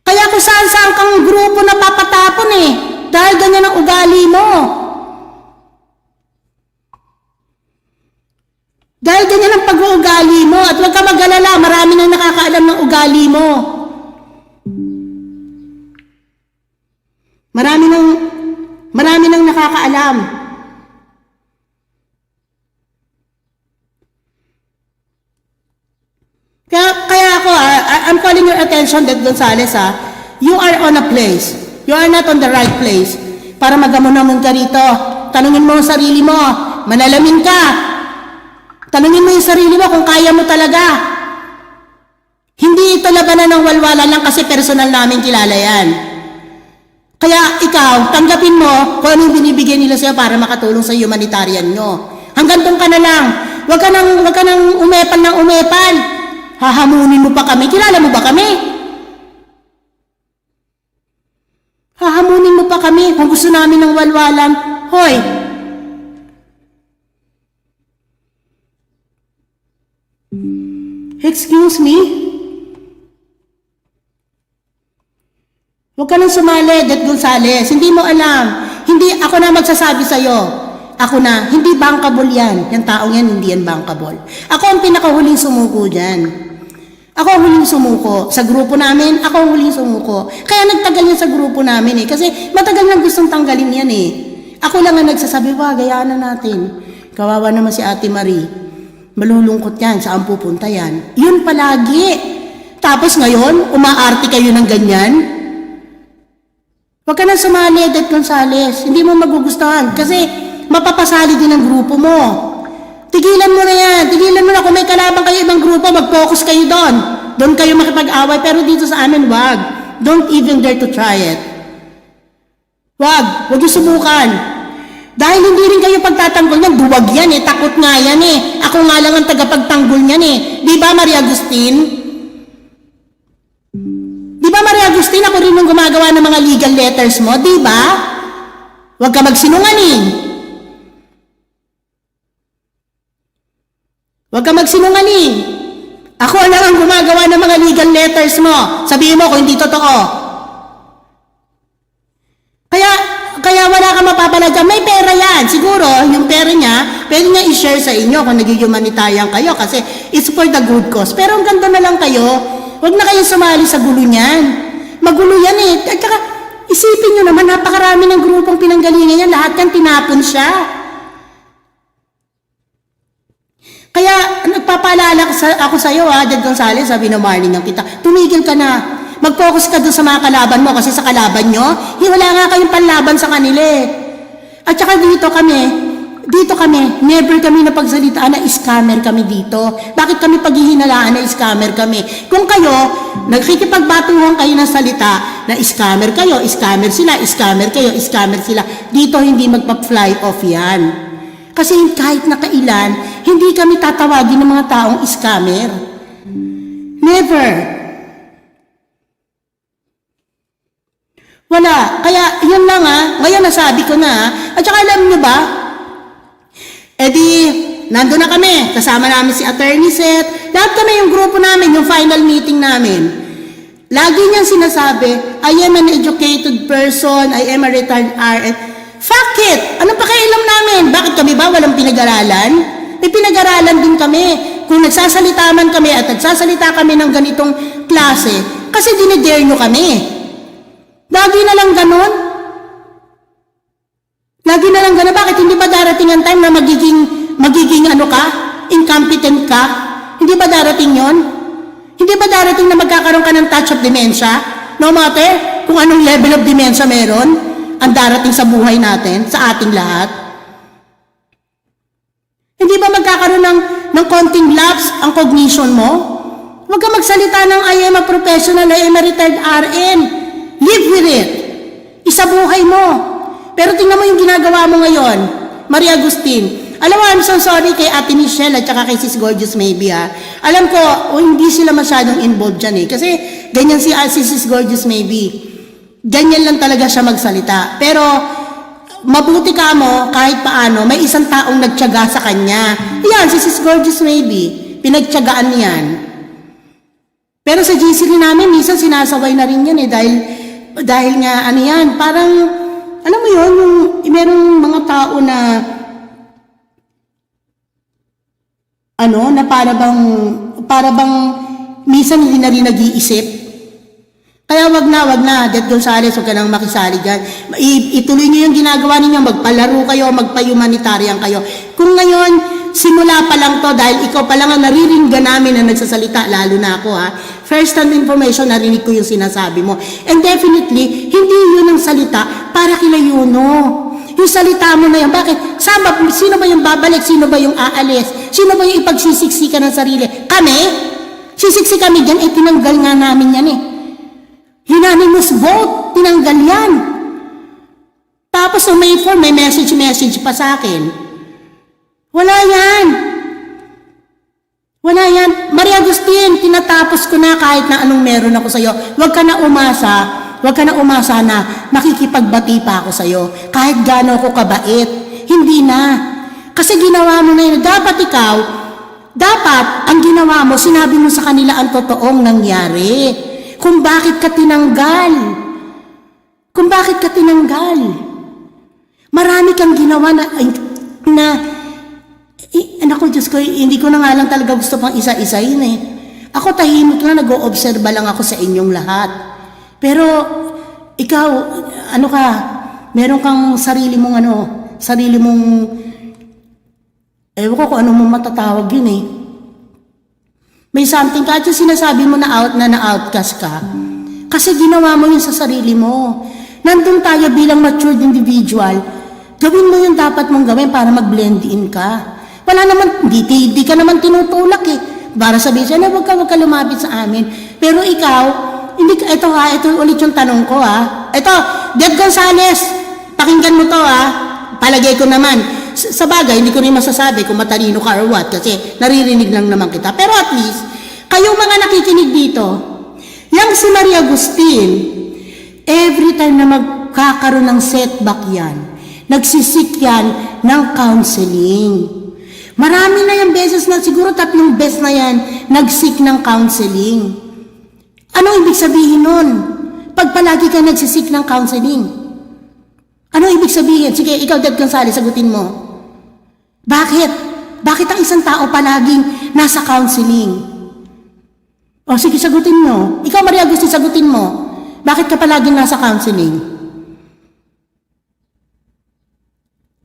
Kaya kung saan-saan kang grupo na papatapon eh. Dahil ganyan ang ugali mo. Dahil ganyan ang pag-uugali mo. At huwag ka mag-alala, marami nang nakakaalam ng ugali mo. Marami nang nakakaalam. Kaya ako, I'm calling your attention, Dad Gonzales, you are on a place. You are not on the right place. Para magamon-amon ka rito. Tanungin mo ang sarili mo. Manalamin ka. Tanungin mo yung sarili mo kung kaya mo talaga. Hindi ito labanan ng walwala lang kasi personal namin kilala yan. Kaya ikaw, tanggapin mo kung anong binibigyan nila sa'yo para makatulong sa humanitarian nyo. Hanggang doon ka na lang. Huwag ka nang umepal ng umepal. Hahamunin mo pa kami. Kilala mo ba kami? Hahamunin mo pa kami kung gusto namin ng walwalan. Hoy! Excuse me? Huwag ka nang sumali, Dad Gonzales. Hindi mo alam. Hindi ako na magsasabi sa'yo. Ako na, hindi bankable yan. Yung taong yan, hindi yan bankable. Ako ang pinakahuling sumuko dyan. Ako ang huling sumuko. Sa grupo namin, ako ang huling sumuko. Kaya nagtagal yan sa grupo namin eh. Kasi matagal nang gustong tanggalin yan eh. Ako lang ang nagsasabi, gayaan na natin. Kawawa naman si Ate Marie. Malulungkot yan, saan pupunta yan? Yun palagi. Tapos ngayon, umaarte kayo ng ganyan? Huwag ka nang sumali, Dad Gonzales. Hindi mo magugustuhan kasi mapapasali din ang grupo mo. Tigilan mo na yan. Tigilan mo na. Kung may kalaban kayo ibang grupo, mag-focus kayo doon. Doon kayo makipag-away. Pero dito sa amin, wag. Don't even dare to try it. Wag. Wag yung subukan. Dahil hindi rin kayo pagtatanggol niyan, duwag yan eh. Takot nga yan eh. Ako nga lang ang tagapagtanggol niyan eh. Di ba, Maria Agustin? Di ba, Maria Agustin, ako rin yung gumagawa ng mga legal letters mo? Di ba? Huwag ka magsinungaling. Huwag ka magsinungaling. Ako lang ang gumagawa ng mga legal letters mo. Sabihin mo kung hindi totoo. Kaya wala ka mapapala dyan. May pera yan. Siguro, yung pera niya, pwede niya i-share sa inyo kung nag-humanitarian kayo kasi it's for the good cause. Pero ang ganda na lang kayo, huwag na kayo sumali sa gulo niyan. Magulo yan eh. At saka, isipin nyo naman, napakarami ng grupong pinanggalingan yan. Lahat yan tinapon siya. Kaya nagpapaalala ako sa iyo, Dad Gonzales, sabi ng morning ng kita, tumigil ka na. Mag-focus ka doon sa mga kalaban mo kasi sa kalaban nyo, wala nga kayong panlaban sa kanila eh. At saka dito kami, never kami napagsalitaan na scammer kami dito. Bakit kami paghihinalaan na scammer kami? Kung kayo, nagkikipagbatuhan kayo ng salita na scammer kayo, scammer sila, scammer kayo, scammer sila, dito hindi magpa-fly off yan. Kasi kahit nakailan, hindi kami tatawagin ng mga taong scammer. Never. Wala. Kaya yun lang ngayon nasabi ko na. At saka alam nyo ba, nandun na kami. Kasama namin si Attorney Seth. Lahat kami yung grupo namin, yung final meeting namin. Lagi niyang sinasabi, I am an educated person, I am a retired RN. Fuck it! Anong pakialam namin? Bakit kami ba walang pinag-aralan? May pinag-aralan din kami. Kung nagsasalita man kami at nagsasalita kami ng ganitong klase, kasi dinidare nyo kami. Lagi na lang ganon? Lagi na lang ganon? Bakit hindi ba darating ang time na magiging ano ka? Incompetent ka? Hindi ba darating yon? Hindi ba darating na magkakaroon ka ng touch of dementia? No matter kung anong level of dementia meron? Ang darating sa buhay natin, sa ating lahat? Hindi ba magkakaroon ng konting lapse ang cognition mo? Huwag ka magsalita ng I am a professional, I am a retired RN. Live with it. Isabuhay mo. Pero tingnan mo yung ginagawa mo ngayon, Maria Agustin. Alam mo, I'm so sorry kay Ate Michelle at saka kay Sis Gorgeous maybe Alam ko, hindi sila masyadong involved dyan eh. Kasi ganyan si Sis Gorgeous maybe. Ganyan lang talaga siya magsalita. Pero mabuti ka mo, kahit paano, may isang taong nagtiyaga sa kanya. Yan, si Sis Gorgeous maybe. Pinagtiyagaan yan. Pero sa GC rin namin, minsan sinasaway na rin yan eh, dahil nga, ano yan, parang, alam mo yun, yung merong mga tao na, ano, na para bang, minsan hindi na rin nag-iisip. Kaya wag na, Det Gonzales, wag ka nang makisali dyan. Ituloy niyo yung ginagawa ninyo, magpalaro kayo, magpa-humanitarian kayo. Kung ngayon, simula pa lang to, dahil ikaw pa lang ang nariringgan namin na nagsasalita, lalo na ako ha, first-hand information, narinig ko yung sinasabi mo. And definitely, hindi yun ang salita para kila Yuno. Yung salita mo na yan, bakit? Sino ba yung babalik? Sino ba yung aalis? Sino ba yung ipagsisiksikan ng sarili? Kami? Sisiksi kami dyan, tinanggal nga namin yan eh. Unanimous vote, tinanggal yan. Tapos ang may form, may message pa sa akin. Wala yan. Wala yan. Maria Agustin, tinatapos ko na kahit na anong meron ako sa'yo. Huwag ka na umasa na makikipagbati pa ako sa'yo. Kahit gaano ako kabait. Hindi na. Kasi ginawa mo na yun. Dapat ang ginawa mo, sinabi mo sa kanila ang totoong nangyari. Kung bakit ka tinanggal. Marami kang ginawa anak ko, Diyos ko, hindi ko na nga lang talaga gusto pang isa-isahin eh. Ako tahimik lang, nag-o-obserba lang ako sa inyong lahat. Pero, ikaw, meron kang sarili mong ewan ko kung ano mong matatawag yun eh. May something, kahit yung sinasabi mo na na-outcast ka, kasi ginawa mo yun sa sarili mo. Nandun tayo bilang matured individual, gawin mo yung dapat mong gawin para mag-blend in ka. Wala naman, di ka naman tinutulak eh. Para sabihin siya, huwag ka lumapit sa amin. Pero ikaw, ito ulit yung tanong ko ha. Ito, Det Gonzales, pakinggan mo to ha. Palagay ko naman, sa bagay, hindi ko rin masasabi kung matalino ka or what, kasi naririnig lang naman kita. Pero at least, kayong mga nakikinig dito, yang si Maria Agustin, every time na magkakaroon ng setback yan, nagsisik yan ng counseling. Marami na yung beses na, siguro 3 beses na yan, nagsik ng counseling. Ano ibig sabihin nun? Pag palagi ka nagsisik ng counseling, ano ibig sabihin? Sige, ikaw, Det Gonzales, sagutin mo. Bakit? Bakit ang isang tao palaging nasa counseling? O sige, sagutin mo. Ikaw, Maria Agustin, sagutin mo. Bakit ka palaging nasa counseling?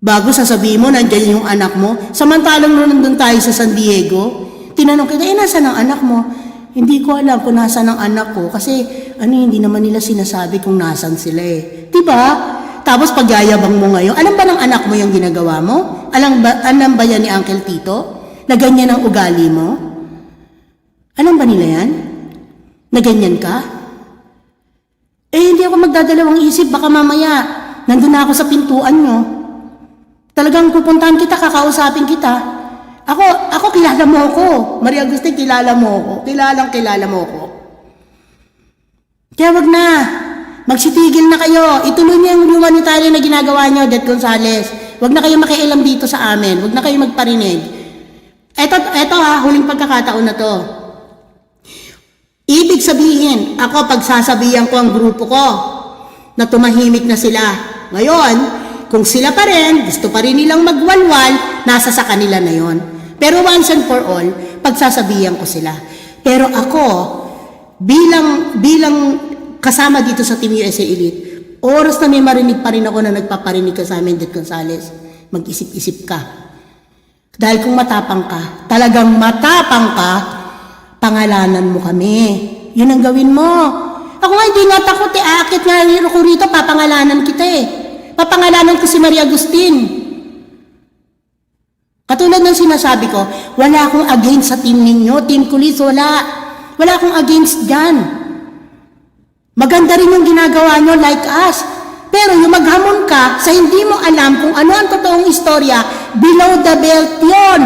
Bago sasabihin mo, nandiyan yung anak mo. Samantalang nandun tayo sa San Diego, tinanong kita, nasaan ang anak mo? Hindi ko alam kung nasaan ang anak ko kasi hindi naman nila sinasabi kung nasaan sila eh. Diba? Tapos pagyayabang mo ngayon, alam ba ng anak mo yung ginagawa mo? Alam ba yan ni Uncle Tito? Na ganyan ang ugali mo? Alam ba nila yan? Na ganyan ka? Hindi ako magdadalawang isip, baka mamaya, nandun na ako sa pintuan nyo. Talagang pupuntahan kita, kakausapin kita. Ako kilala mo ako. Maria Agustin, kilala mo ako. Kilala mo ako. Kaya wag na. Magsitigil na kayo. Ituloy niyo yung humanitarian na ginagawa niyo, Det Gonzales. Huwag na kayo makialam dito sa amin. Huwag na kayo magparinig. Eto ha, huling pagkakataon na to. Ibig sabihin, ako pagsasabihan ko ang grupo ko na tumahimik na sila. Ngayon, kung sila pa rin, gusto pa rin nilang magwalwal, nasa sa kanila na yon. Pero once and for all, pagsasabihan ko sila. Pero ako, bilang kasama dito sa Team USA Elite, oras na may marinig pa rin ako na nagpaparinig ka sa amin, Det Gonzales, mag-isip-isip ka. Dahil kung matapang ka, talagang matapang ka, pangalanan mo kami. Yun ang gawin mo. Ako nga hindi nga takot eh, aakit nga ako rito, papangalanan kita eh. Papangalanan ko si Maria Agustin. Katulad ng sinasabi ko, wala akong against sa team ninyo, Team Kulis, wala. Wala akong against dyan. Maganda rin yung ginagawa nyo like us. Pero yung maghamon ka sa hindi mo alam kung ano ang totoong istorya, below the belt yun.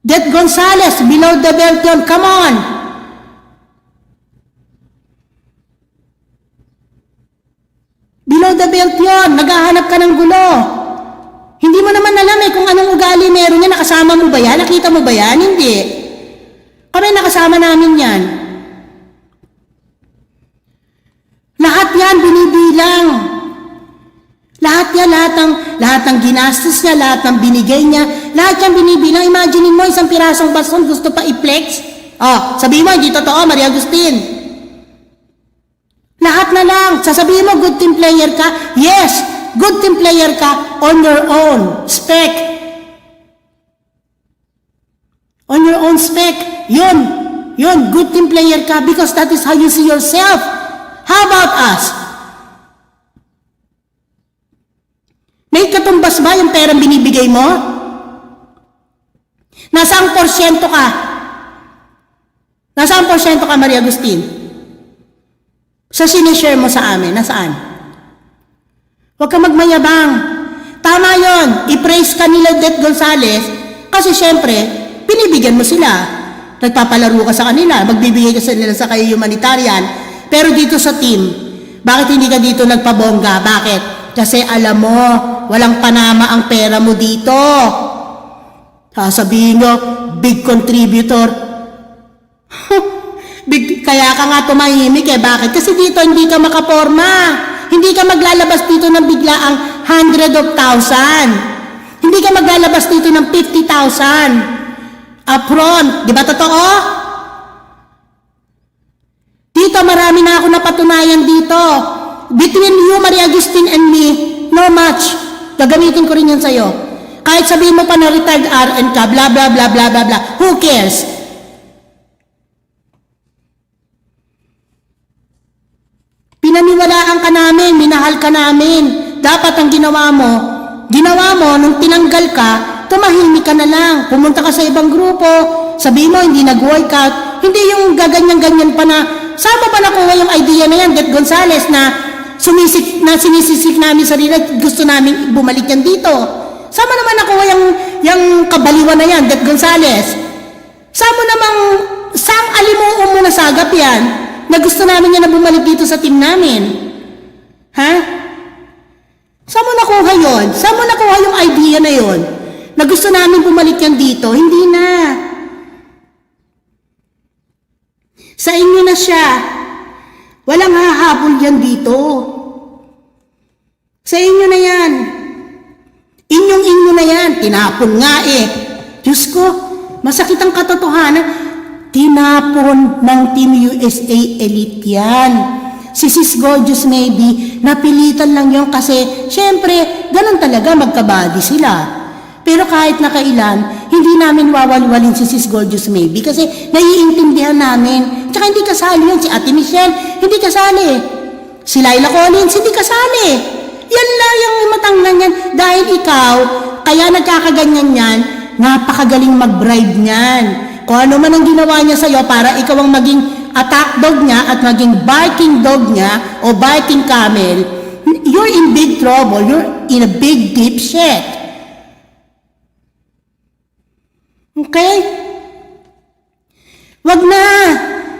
Det Gonzales, below the belt yun. Come on. Below the belt yon, naghahanap ka ng gulo. Hindi mo naman alam kung anong ugali meron niya, nakasama mo ba yan? Nakita mo ba yan? Hindi. Kami nakasama namin yan. Lahat yan binibilang. Lahat yan, lahat ng ginastos niya, lahat ng binigay niya, lahat yan binibilang. Imagine mo, isang pirasong baston gusto pa i-flex. Oh, sabihin mo, hindi totoo, Maria Agustin. Lahat na lang. Sasabihin mo, good team player ka? Yes, good team player ka on your own spec. On your own spec. Yun, good team player ka because that is how you see yourself. How about us? May katumbas ba yung perang binibigay mo? Nasaan porsyento ka? Nasaan porsyento ka, Maria Agustin? Sa sinishare mo sa amin, nasaan? Huwag ka magmayabang. Tama yon, i-praise ka nila Det Gonzales kasi syempre, binibigyan mo sila. Nagpapalaro ka sa kanila, magbibigay ka sa nila sa kayo humanitarian. Pero dito sa team, bakit hindi ka dito nagpabongga? Bakit? Kasi alam mo, walang panama ang pera mo dito. Sasabihin nyo, big contributor. Kaya ka nga tumahimik Bakit? Kasi dito hindi ka makaporma. Hindi ka maglalabas dito ng biglaang 100,000. Hindi ka maglalabas dito ng 50,000. Upfront. Di ba totoo? Dito marami na ako napatunayan dito. Between you, Maria Agustin, and me, no much. Gagamitin ko rin yan sa'yo. Kahit sabihin mo pa na retired RN ka, bla bla bla bla bla bla. Who cares? Pinaniwalaan ka namin, minahal ka namin. Dapat ang ginawa mo nung tinanggal ka, tumahimik ka na lang. Pumunta ka sa ibang grupo, sabihin mo hindi nag-workout. Hindi yung gaganyan-ganyan pa na, saan mo ba nakuha yung idea na yan, Det Gonzales, na sinisisik namin sarili, gusto namin bumalik yan dito. Saan mo naman nakuha yung kabaliwan na yan, Det Gonzales? Saan alimuong mo nasagap yan, na gusto namin yan na bumalik dito sa team namin? Ha? Saan mo nakuha yun? Saan mo nakuha yung idea na yun? Na gusto namin bumalik yan dito? Hindi na. Sa inyo na siya. Walang hahabol yan dito. Sa inyo na yan. Inyong-inyo na yan. Tinapon nga Diyos ko, masakit ang katotohanan. Tinapon ng Team USA Elite yan. Si Sis Gorgeous maybe, napilitan lang yun kasi, syempre, ganun talaga magkabady sila. Pero kahit nakailan, hindi namin wawalwalin si Sis Gorgeous maybe kasi naiintindihan namin. Tsaka hindi kasali yun. Si Ate Michelle, hindi kasali. Si Laila Collins, hindi kasali. Yan lang yung matangnan yan. Dahil ikaw, kaya nagkakaganyan yan, napakagaling mag-bribe niyan. Kung ano man ang ginawa niya sa'yo para ikaw ang maging attack dog niya at maging barking dog niya o barking camel, you're in big trouble. You're in a big, deep shit. Okay? Wag na.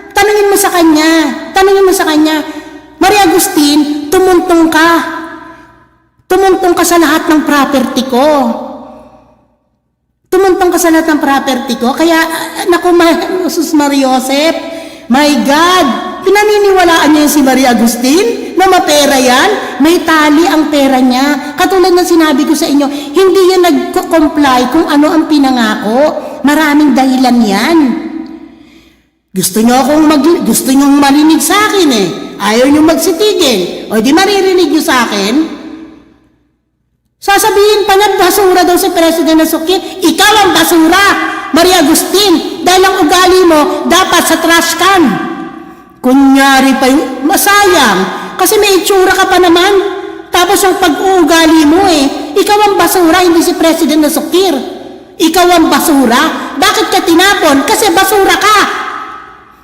Tanungin mo sa kanya. Maria Agustin, tumuntong ka. Tumuntong ka sa lahat ng property ko. Kaya, naku, Sus Maria Josep, my God, pinaniniwalaan niya si Maria Agustin na mapera yan, may tali ang pera niya. Katulad ng sinabi ko sa inyo, hindi yan nagko-comply kung ano ang pinangako. Maraming dahilan yan. Gusto nyo marinig sa akin Ayaw nyo magsitigil. O di maririnig nyo sa akin? Sasabihin pa niya, basura daw si President na Sukil. Ikaw ang basura, Maria Agustin. Dahil ang ugali mo, dapat sa trash can. Kunyari pa yung masayang. Kasi may itsura ka pa naman. Tapos yung pag-uugali mo ikaw ang basura, hindi si President na Sukir. Ikaw ang basura. Bakit ka tinapon? Kasi basura ka.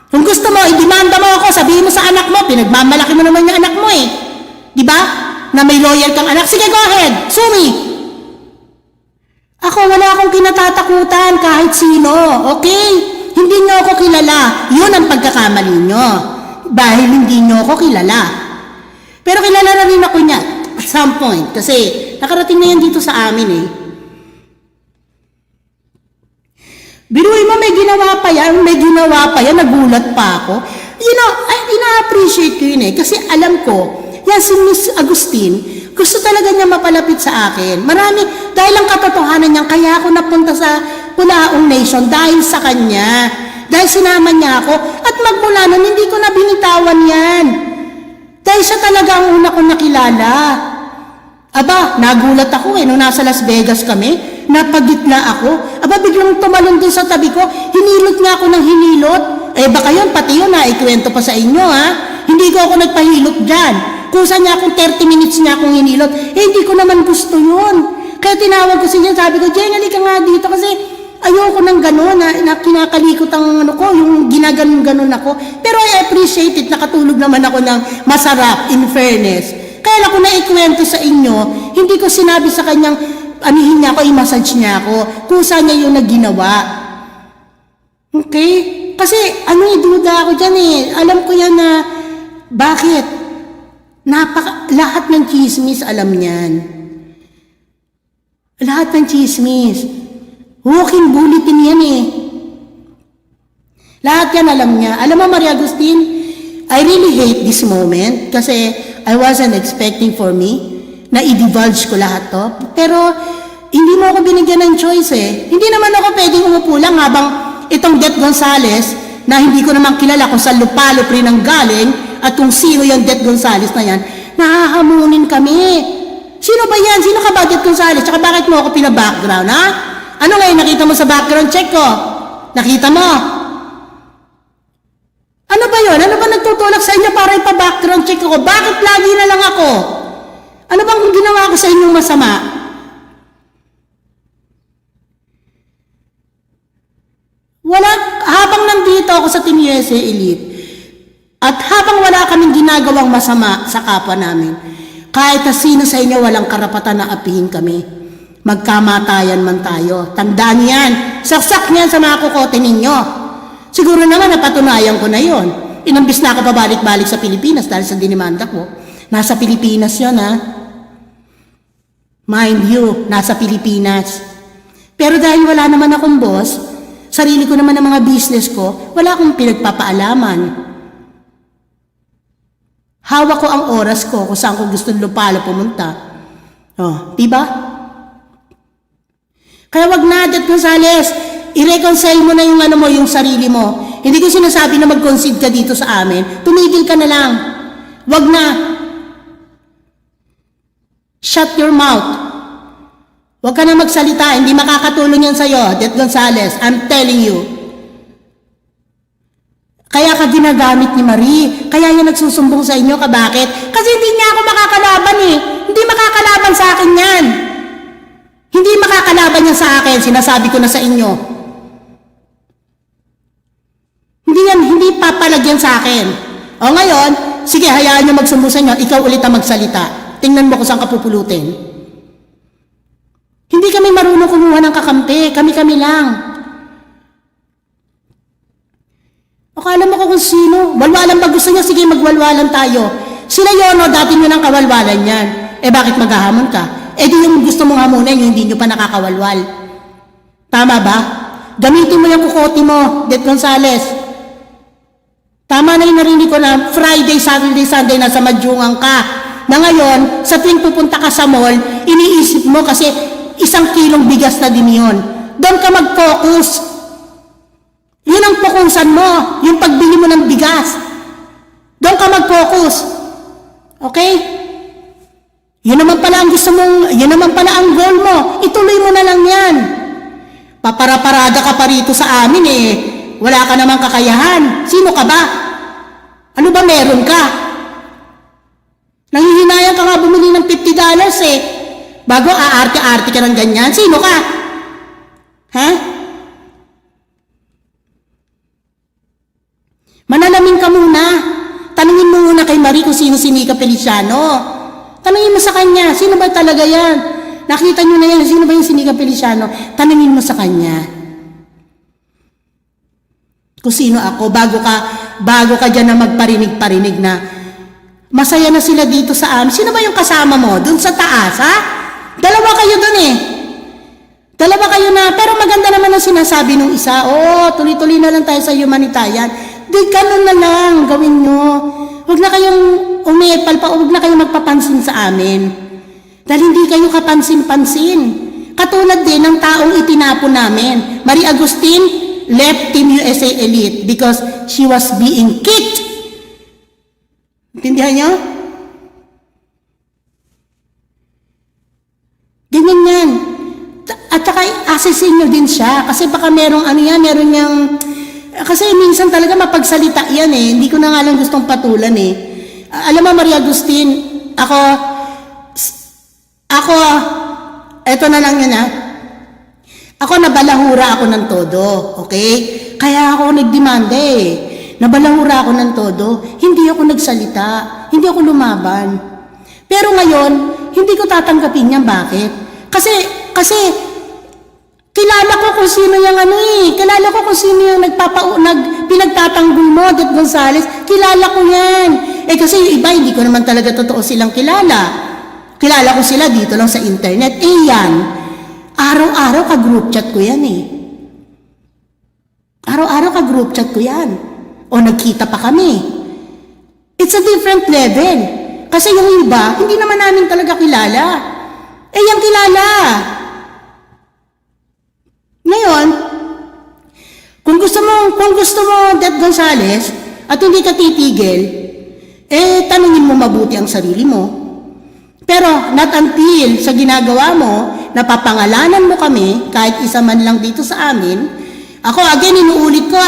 Kung gusto mo, idemanda mo ako, sabihin mo sa anak mo, pinagmamalaki mo naman yung anak mo Di ba? Na may loyal kang anak. Sige, go ahead. Sumi. Ako, wala akong kinatatakutan kahit sino. Okay? Hindi nyo ako kilala. Yun ang pagkakamali nyo. Dahil hindi nyo ako kilala. Pero kilala na rin ako niya. some point. Kasi nakarating na yan dito sa amin eh. Biruin mo, may ginawa pa yan, nagulat pa ako. You know, ina-appreciate ko yun eh. Kasi alam ko, yan si Miss Agustin, gusto talaga niya mapalapit sa akin. Marami, dahil ang katotohanan niya, kaya ako napunta sa Pulaong Nation dahil sa kanya. Dahil sinama niya ako. At magmula nun, hindi ko na binitawan yan. Dahil siya talaga ang una kong nakilala. Aba, nagulat ako eh, nung nasa Las Vegas kami, napagitna ako. Aba, biglang tumalon din sa tabi ko, hinilot niya ako ng hinilot. Eh baka yun, pati yun na, ikwento pa sa inyo ha. Hindi ko ako nagpahilot dyan. Kusa niya akong 30 minutes niya akong hinilot, eh hindi ko naman gusto yun. Kaya tinawag ko siya, sabi ko, Jen, halika nga dito kasi ayoko ng gano'n, na kinakalikot ang ano ko, yung ginaganon-ganon ako. Pero I appreciate it, nakatulog naman ako ng masarap, in fairness. Kaya ako naikwento sa inyo, hindi ko sinabi sa kanyang, anihin niya ako, i-massage niya ako. Kusa niya yung nagginawa. Okay? Kasi, duda ako dyan eh. Alam ko yan na, bakit? Lahat ng chismis alam niyan. Lahat ng chismis. Walking bulletin yan eh. Lahat yan alam niya. Alam mo, Maria Agustin, I really hate this moment kasi I wasn't expecting for me na i-divulge ko lahat to. Pero, hindi mo ako binigyan ng choice eh. Hindi naman ako pwedeng umupo lang habang itong Det Gonzales na hindi ko naman kilala kung saan lupalop rin ang galing at kung sino yung Det Gonzales na yan, nahahamunin kami. Sino ba yan? Sino ka ba, Det Gonzales? Tsaka bakit mo ako pina-background, ha? Ano ngayon nakita mo sa background check ko? Nakita mo? Ano ba yun? Ano ba nagtutulak sa inyo para ipa-background check ako? Bakit lagi na lang ako? Ano bang ginawa ko sa inyong masama? Habang nandito ako sa Team USA Elite, at habang wala kaming ginagawang masama sa kapwa namin, kahit na sino sa inyo walang karapatan na apihin kami. Magkamatayan man tayo. Tandaan yan. Saksak niyan sa mga kukote ninyo. Siguro naman napatunayan ko na yon. Inambis na ako pabalik-balik sa Pilipinas dahil sa dinimanda ko. Nasa Pilipinas yon ha. Mind you, nasa Pilipinas. Pero dahil wala naman akong boss, sarili ko naman ang mga business ko, wala akong pinagpapaalaman. Hawak ko ang oras ko kung saan ko gusto lupalo pumunta. Oh, diba? Kaya wag na, Det Gonzales, i-reconcile mo na yung yung sarili mo. Hindi ko sinasabi na mag-concede ka dito sa amin. Tumigil ka na lang. Wag na. Shut your mouth. Wag ka na magsalita. Hindi makakatulong yan sa'yo, Det Gonzales. I'm telling you. Kaya ka ginagamit ni Marie. Kaya yan nagsusumbong sa inyo. Bakit? Kasi hindi niya ako makakalaban eh. Hindi makakalaban sa akin yan. Hindi makakalaban yan sa akin. Sinasabi ko na sa inyo. Hindi papalagyan sa akin. O ngayon, sige, hayaan niyo magsumbong sa inyo. Ikaw ulit ang magsalita. Tingnan mo kung saan ka pupulutin. Hindi kami marunong kumuha ng kakampi. Kami-kami lang. Akala mo kung sino? Walwalan ba gusto niya? Sige, magwalwalan tayo. Sila yun, dati nyo ng kawalwalan yan. Bakit maghahamon ka? Di yung gusto mong hamunin, yung hindi nyo pa nakakawalwal. Tama ba? Gamitin mo yung kukote mo, Det Gonzales. Tama na yung narinig ko na Friday, Saturday, Sunday, nasa madyungan ka. Na ngayon, sa tuwing pupunta ka sa mall, iniisip mo kasi 1 kilong bigas na din yun. Doon ka mag-focus. Yun ang fokusan mo, yung pagbili mo ng bigas. Doon ka mag-focus. Okay? Yun naman pala ang gusto mong, yun naman pala ang goal mo. Ituloy mo na lang yan. Papara-parada ka pa rito sa amin eh. Wala ka namang kakayahan. Sino ka ba? Ano ba meron ka? Nanghihinayang ka nga bumili ng $50 eh. Bago aarte-arte ka ng ganyan. Sino ka? Ha? Manalamin ka muna. Tanungin mo muna kay Marie kung sino si Nika Feliciano. Tanungin mo sa kanya, sino ba talaga yan? Nakita nyo na yan, sino ba yung si Nika Feliciano? Tanungin mo sa kanya. Kung sino ako, bago ka dyan na magparinig-parinig na Masaya na sila dito sa amin. Sino ba yung kasama mo? Doon sa taas, ha? Dalawa kayo doon eh. Dalawa kayo na, pero maganda naman ang sinasabi nung isa. Oo, tuloy-tuloy na lang tayo sa humanitarian. Di ganun na lang gawin nyo. Huwag na kayong umepal pa, huwag na kayong magpapansin sa amin. Dahil hindi kayo kapansin-pansin. Katulad din ng taong itinapon namin. Marie Agustin left Team USA Elite because she was being kicked. Intindihan nyo? Ganyan yan. At saka assessin nyo din siya. Kasi baka merong meron niyang... Kasi minsan talaga mapagsalita yan eh. Hindi ko na nga lang gustong patulan eh. Alam mo, Marie Agustin, eto na lang yun ha. Ako nabalahura ako ng todo, okay? Kaya ako nagdemanda eh. Nabalahura ako ng todo, hindi ako nagsalita, hindi ako lumaban. Pero ngayon, hindi ko tatanggapin yan. Bakit? Kasi, kilala ko kung sino yung kilala ko kung sino yung pinagtatanggol mo, Det Gonzales. Kilala ko yan. Eh kasi yung iba, hindi ko naman talaga totoo silang kilala. Kilala ko sila dito lang sa internet. Eh yan, araw-araw ka-group chat ko yan eh. Araw-araw ka-group chat ko yan. O nagkita pa kami. It's a different level. Kasi yung iba, hindi naman namin talaga kilala. Eh yan kilala. Ngayon, kung gusto mo, Det Gonzales, at hindi ka titigil, eh tanungin mo mabuti ang sarili mo. Pero not until sa ginagawa mo, napapangalanan mo kami, kahit isa man lang dito sa amin. Ako, again, inuulit ko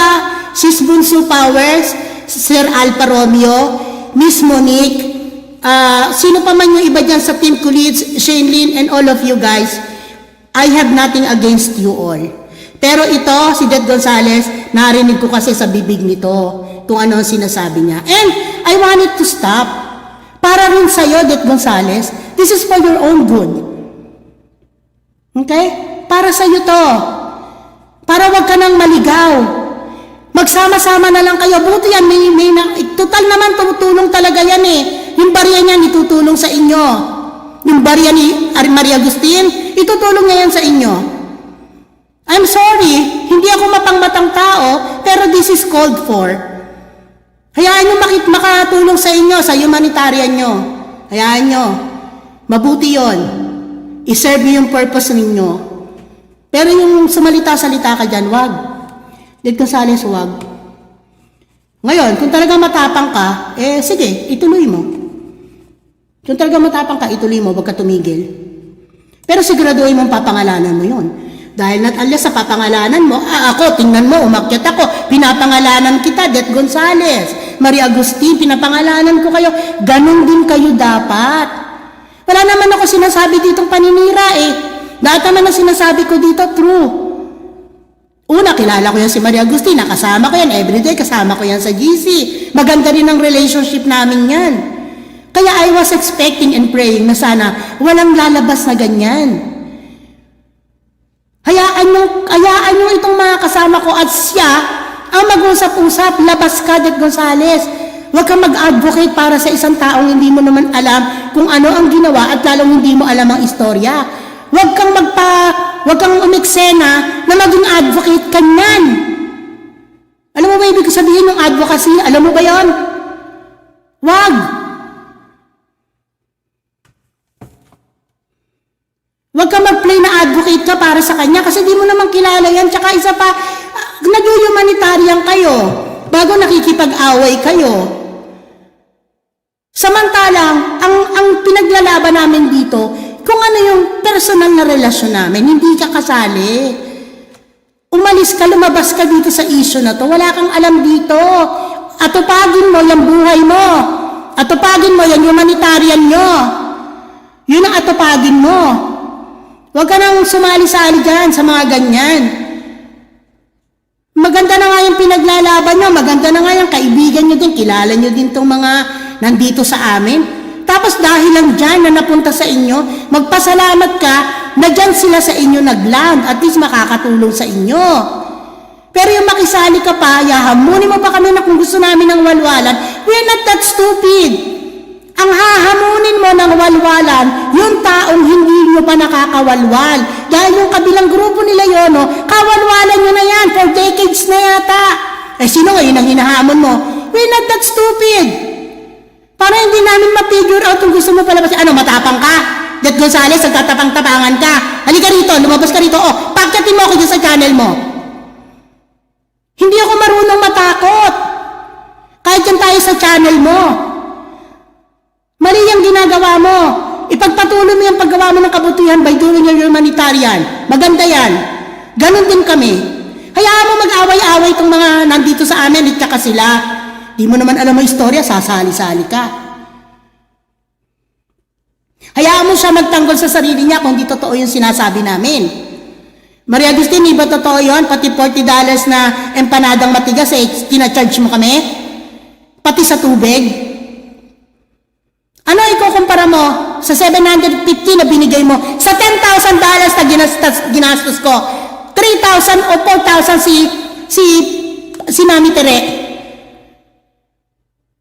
Sis Bunso Powers, Sir Alfa Romeo, Miss Monique, sino pa man yung iba dyan sa Team Kulids, Shane Lynn, and all of you guys, I have nothing against you all. Pero ito, si Det Gonzales, narinig ko kasi sa bibig nito kung ano ang sinasabi niya. And I want it to stop. Para rin sa'yo, Det Gonzales, this is for your own good. Okay? Para sa'yo to. Para wag ka nang maligaw. Magsama-sama na lang kayo. Buti yan, total naman tumutulong talaga yan eh. Yung barya niyan, itutulong sa inyo. Yung barya ni Marie Agustin, itutulong niya yan sa inyo. I'm sorry, hindi ako mapangmatang tao, pero this is called for. Hayaan nyo makatulong sa inyo, sa humanitarian nyo. Hayaan nyo. Mabuti yon. I-serve yung purpose ninyo. Pero yung sumalita-salita ka dyan, wag. Det Gonzales, wag. Ngayon, kung talaga matapang ka, sige, ituloy mo. Kung talaga matapang ka, ituloy mo, wag ka tumigil. Pero siguraduhin mong papangalanan mo yun. Dahil alas sa papangalanan mo, ako, tingnan mo, umakyat ako, pinapangalanan kita, Det Gonzales. Marie Agustin, pinapangalanan ko kayo. Ganon din kayo dapat. Wala naman ako sinasabi ditong paninira eh. Lahat naman ang sinasabi ko dito, true. Una, kilala ko yan si Marie Agustin, nakasama ko yan everyday, kasama ko yan sa GC. Maganda rin ang relationship namin yan. Kaya I was expecting and praying na sana walang lalabas na ganyan. Hayaan nyo itong mga kasama ko at siya ang mag-usap-usap. Labas ka, Det Gonzales. Huwag kang mag-advocate para sa isang taong hindi mo naman alam kung ano ang ginawa at lalong hindi mo alam ang istorya. Huwag kang umeksena na maging advocate ka niyan. Alam mo ba ibig sabihin ng advocacy? Alam mo ba yon? Wag! Huwag kang mag-play na advocate ka para sa kanya kasi di mo naman kilala yan. Tsaka isa pa, nag-humanitarian kayo bago nakikipag-away kayo. Samantalang, ang pinaglalaban namin dito, kung ano yung personal na relasyon namin, hindi ka kasali. Umalis ka, lumabas ka dito sa issue na to, wala kang alam dito. Atupagin mo yung buhay mo. Atupagin mo yung humanitarian nyo. Yun ang atupagin mo. Huwag ka nang sumali-sali dyan sa mga ganyan. Maganda na nga yung pinaglalaban nyo, maganda na nga yung kaibigan nyo din, kilala nyo din itong mga nandito sa amin. Tapos dahil lang dyan na napunta sa inyo, magpasalamat ka na dyan sila sa inyo nag-land, at least makakatulong sa inyo. Pero yung makisali ka pa, yahamunin mo pa kami na kung gusto namin ng walwalan, we're not that stupid. Ang hahamunin mo ng walwalan, yung taong hindi nyo pa nakakawalwal. Dahil yung kabilang grupo nila yun, no, kawalwalan nyo na yan for decades na yata. Eh sino ngayon ang hinahamon mo? We're not that stupid. Para hindi namin ma-figure out kung gusto mo palabasin. Ano, matapang ka? Det Gonzales, nagtatapang-tapangan ka. Halika rito, lumabas ka rito. Oh, pagkatin mo ako dyan sa channel mo. Hindi ako marunong matakot. Kahit yan tayo sa channel mo. Mali yung ginagawa mo. Ipagpatuloy mo yung paggawa mo ng kabutihan by doing your humanitarian. Maganda yan. Ganon din kami. Hayaan mo mag-away-away itong mga nandito sa amin at saka sila. Di mo naman alam ang istorya, sasali-sali ka. Hayaan mo siya magtanggol sa sarili niya kung di totoo yung sinasabi namin. Maria Agustin, di ba totoo yun? Pati $40 na empanadang matigas, tina-charge mo kami? Pati sa tubig? Ano ikukumpara mo sa $750 na binigay mo sa $10,000 na ginastos ko? 3,000 o 4,000 si Mami Tere.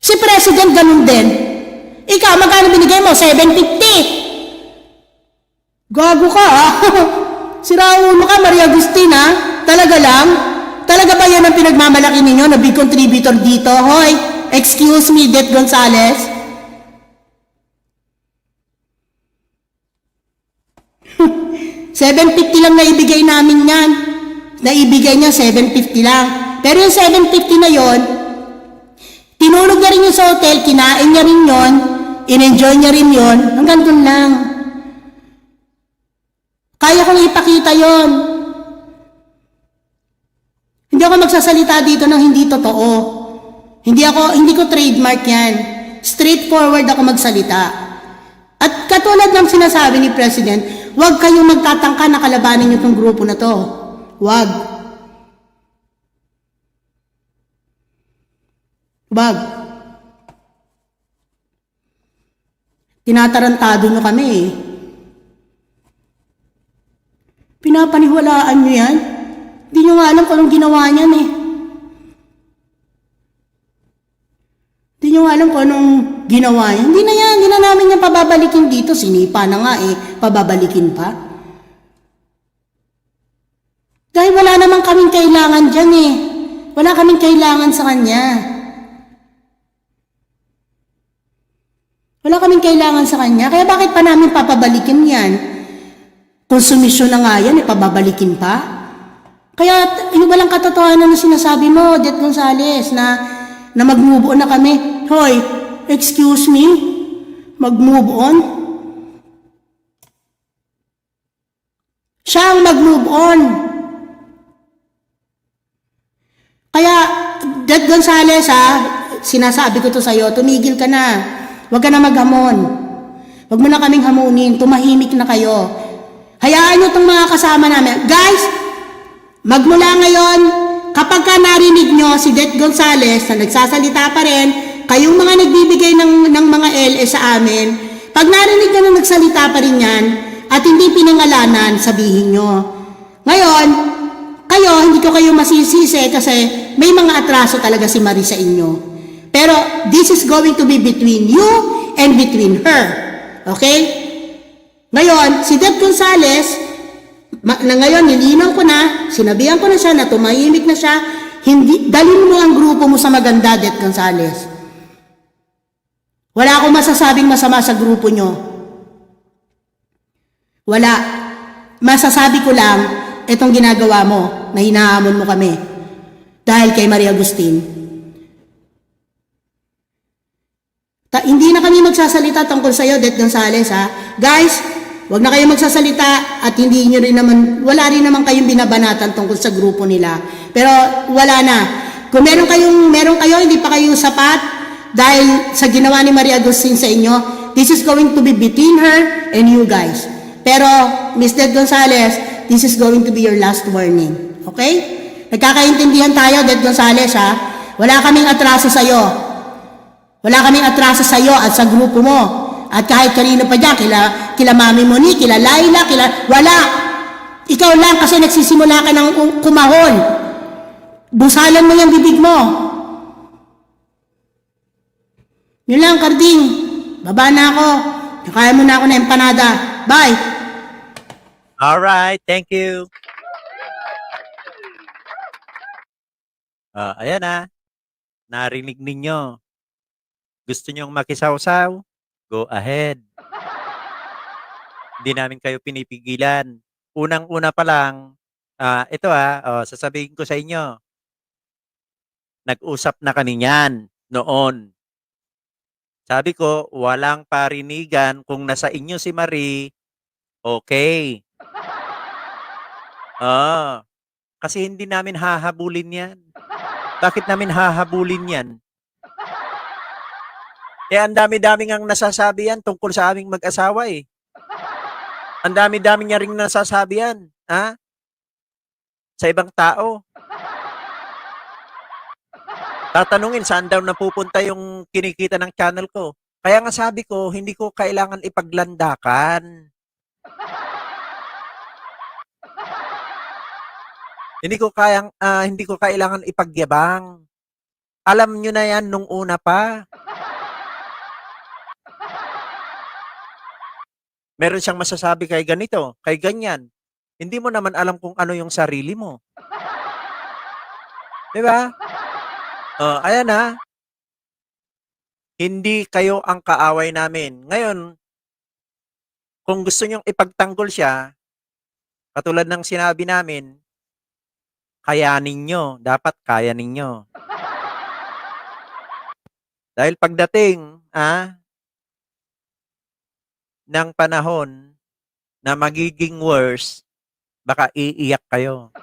Si President ganun din. Ikaw, magkano binigay mo? $750. Gago ka, ha? Siraulo ka, Maria Agustin, ha? Talaga lang? Talaga ba yan ang pinagmamalaki ninyo na big contributor dito? Hoy, excuse me, Det Gonzales. $750 lang naibigay namin yan. Naibigay niya $750 lang. Pero yung $750 na yon, tinulog niya rin yung sa hotel, kinain niya rin yon, in-enjoy niya rin yon, hanggang dun lang. Kaya kong ipakita yon. Hindi ako magsasalita dito ng hindi totoo. Hindi ko trademark yan. Straightforward ako magsalita. At katulad ng sinasabi ni President, huwag kayong magtatangka na kalabanin niyo itong grupo na to. Huwag. Huwag. Tinatarantado nyo kami eh. Pinapaniwalaan nyo yan? Hindi nyo nga alam kung anong ginawa niyan eh. Hindi nyo nga alam kung anong ginawa niya. Hindi na yan. Hindi na namin yan pababalikin dito. Sinipa na nga eh. Pababalikin pa. Dahil wala naman kaming kailangan dyan eh. Wala kaming kailangan sa kanya. Wala kaming kailangan sa kanya. Kaya bakit pa namin papabalikin yan? Konsumisyon na nga yan, pababalikin pa. Kaya yung walang katotohanan na sinasabi mo, Det Gonzales, na mag-move on na kami. Hoy, excuse me? Mag-move on? Siya ang mag-move on. Kaya, Det Gonzales sinasabi ko to sa'yo, tumigil ka na. Huwag ka na maghamon. Huwag mo na kaming hamunin. Tumahimik na kayo. Hayaan nyo itong mga kasama namin. Guys, magmula ngayon, kapag ka narinig nyo si Det Gonzales na nagsasalita pa rin, kayong mga nagbibigay ng mga LE sa amin, pag narinig nyo na nagsalita pa rin yan, at hindi pinangalanan, sabihin nyo. Ngayon, hindi ko kayo masisisi kasi may mga atraso talaga si Marie sa inyo. Pero this is going to be between you and between her. Okay? Ngayon, si Det Gonzales, na ngayon nilinaw ko na, sinabihan ko na siya na tumahimik na siya, dalhin mo ang grupo mo sa maganda, Det Gonzales. Wala akong masasabing masama sa grupo nyo. Wala. Masasabi ko lang, itong ginagawa mo, na hinahamon mo kami. Dahil kay Maria Agustin. Hindi na kami magsasalita tungkol sa'yo, Det Gonzales, ha? Guys, wag na kayo magsasalita at hindi nyo rin naman, wala rin naman kayong binabanatan tungkol sa grupo nila. Pero wala na. Kung meron kayo, hindi pa kayo sapat dahil sa ginawa ni Maria Agustin sa inyo, this is going to be between her and you guys. Pero, Miss Det Gonzales, this is going to be your last warning. Okay? Nagkakaintindihan tayo, Det Gonzales, ha? Wala kaming atraso sa'yo. Wala kaming atraso sa iyo at sa grupo mo. At kahit kanino pa dyan, kila Mami Moni, kila Laila, wala. Ikaw lang kasi nagsisimula ka ng kumahon. Busalan mo yung bibig mo. Yun lang, Karding. Baba na ako. Kaya mo na ako na empanada. Bye! Alright, thank you. Ayan na. Narinig ninyo. Gusto nyong makisawsaw? Go ahead. Hindi namin kayo pinipigilan. Unang-una pa lang, ito sasabihin ko sa inyo. Nag-usap na kami niyan noon. Sabi ko, walang parinigan kung nasa inyo si Marie, okay. Kasi hindi namin hahabulin yan. Bakit namin hahabulin yan? Ang dami-dami ngang nasasabi yan tungkol sa aming mag-asawa eh. Ang dami-dami niya ring nasasabi yan. Sa ibang tao. Tatanungin saan daw napupunta yung kinikita ng channel ko. Kaya nga sabi ko, hindi ko kailangan ipaglandakan. Hindi ko kailangan ipagyabang. Alam nyo na yan nung una pa. Meron siyang masasabi kay ganito, kay ganyan. Hindi mo naman alam kung ano yung sarili mo. 'Di ba? Ayan na. Hindi kayo ang kaaway namin. Ngayon, kung gusto nyong ipagtanggol siya, katulad ng sinabi namin, kayanin nyo. Dapat kaya ninyo. Dahil pagdating ng panahon na magiging worse, baka iiyak kayo.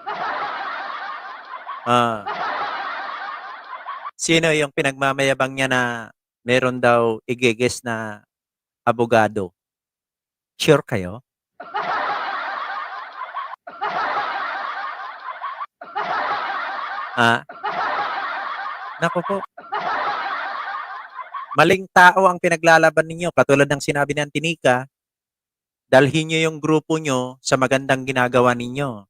Sino yung pinagmamayabang niya na meron daw igeges na abogado? Sure kayo? Naku po. Maling tao ang pinaglalaban ninyo. Katulad ng sinabi ng Tinika, dalhin nyo yung grupo nyo sa magandang ginagawa ninyo.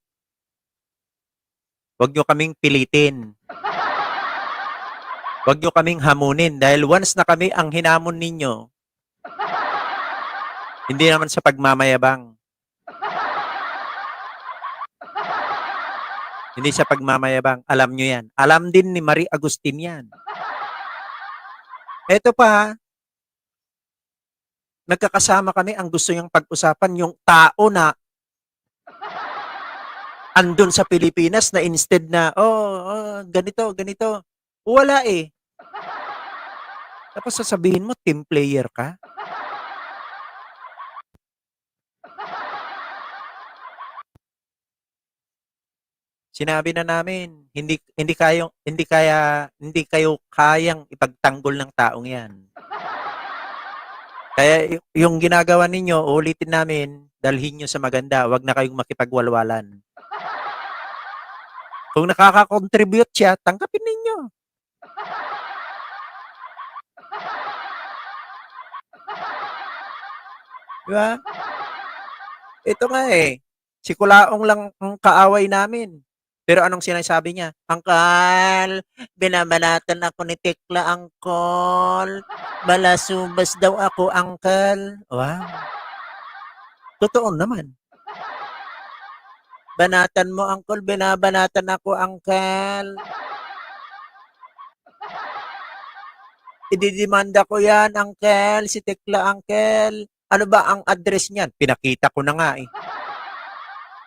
Huwag nyo kaming pilitin. Huwag nyo kaming hamunin dahil once na kami ang hinamon ninyo, hindi naman sa pagmamayabang. Hindi sa pagmamayabang. Alam nyo yan. Alam din ni Marie Agustin yan. Eto pa, nagkakasama kami, ang gusto niyang pag-usapan, yung tao na andun sa Pilipinas na instead na, ganito. Wala eh. Tapos sasabihin mo, team player ka? Sinabi na namin, hindi kayo kayang ipagtanggol ng taong 'yan. Kaya yung ginagawa ninyo, ulitin namin, dalhin nyo sa maganda, wag na kayong makipagwalwalan. Kung nakaka-contribute siya, tanggapin ninyo. Diba? Ito nga eh, si Kulaong lang ang kaaway namin. Pero anong sinasabi niya? Angkal, binabanatan ako ni Tekla, Angkol. Balasubas daw ako, Angkal. Wow. Totoo naman. Banatan mo, Angkol. Binabanatan ako, Angkal. Ididimanda ko yan, Angkal. Si Tekla, Angkal. Ano ba ang address niyan? Pinakita ko na nga eh.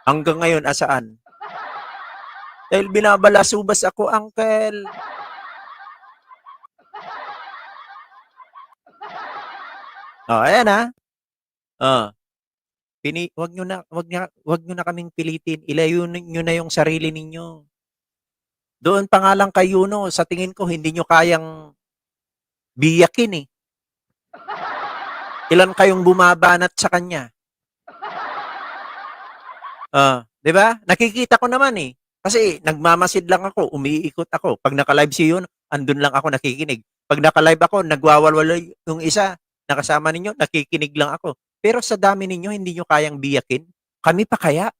Hanggang ngayon, asaan? Dahil binabalasubas ako, Uncle. Ayan wag nyo na kaming pilitin. Ilayo nyo na yung sarili ninyo. Doon pa nga lang kay Yuno, sa tingin ko, hindi nyo kayang biyakin eh. Ilan kayong bumabanat sa kanya? 'Di ba? Nakikita ko naman eh. Kasi nagmamasid lang ako, umiikot ako. Pag naka-live si Yuno, andun lang ako nakikinig. Pag naka-live ako, nagwawalwala yung isa, nakasama ninyo, nakikinig lang ako. Pero sa dami ninyo, hindi nyo kayang biyakin. Kami pa kaya?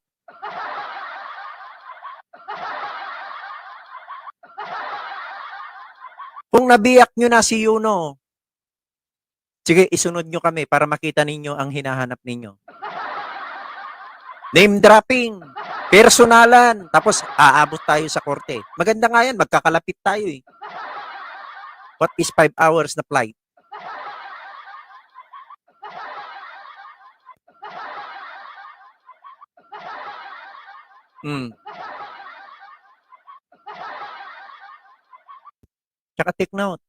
Kung nabiyak nyo na si Yuno, Sige, isunod nyo kami para makita ninyo ang hinahanap ninyo. Name dropping, personalan, tapos aabot tayo sa korte. Maganda nga yan, magkakalapit tayo eh. What is 5 hours na flight? Hmm. Tsaka take note,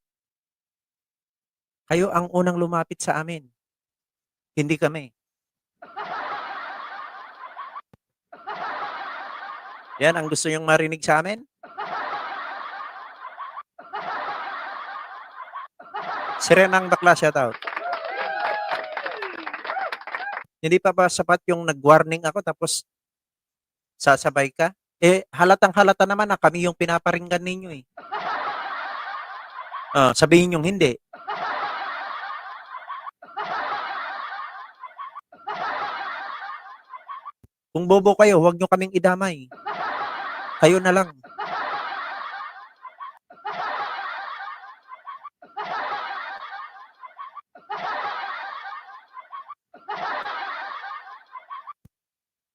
kayo ang unang lumapit sa amin. Hindi kami. Yan ang gusto nyong marinig sa amin? Serenang bakla, shoutout. Hindi pa ba sapat yung nag-warning ako tapos sasabay ka? Eh, halatang halata naman na kami yung pinaparinggan ninyo eh. Sabihin yung hindi. Kung bobo kayo, huwag nyo kaming idamay. Kayo na lang.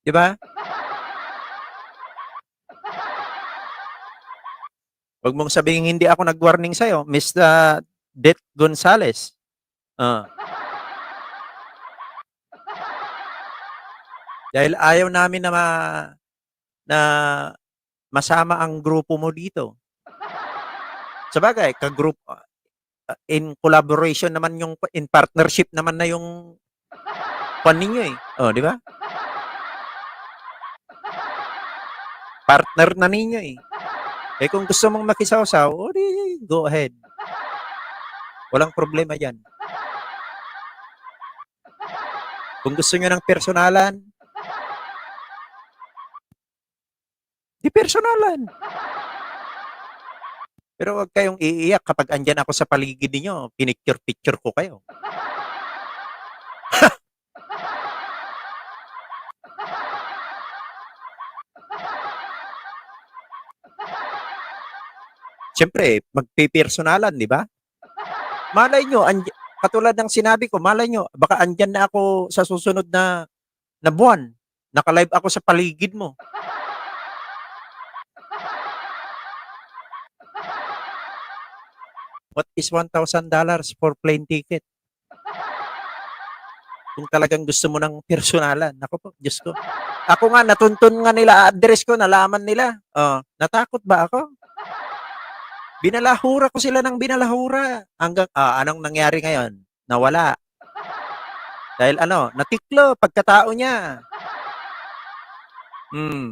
Di ba? Huwag mong sabihin hindi ako nag-warning sa'yo, Mr. Det Gonzales. Dahil ayaw namin na masama ang grupo mo dito. Sabagay, ka-group in collaboration naman yung in partnership naman na yung pan ninyo eh. Di ba? Partner na ninyo eh. Eh kung gusto mong makisawsaw, di go ahead. Walang problema diyan. Kung gusto niyo ng personalan, di personalan. Pero wag kayong iiyak kapag andyan ako sa paligid niyo, pinicture-picture ko kayo. Siyempre, magpipersonalan, di ba? Malay nyo, katulad ng sinabi ko, malay nyo, baka andyan na ako sa susunod na buwan. Naka-live ako sa paligid mo. What is $1,000 for plane ticket? Kung talagang gusto mo ng personalan. Ako po, Diyos ko. Ako nga, natuntun nga nila, address ko, nalaman nila. Natakot ba ako? Binalahura ko sila ng binalahura. Hanggang, anong nangyari ngayon? Nawala. Dahil natiklo pagkatao niya.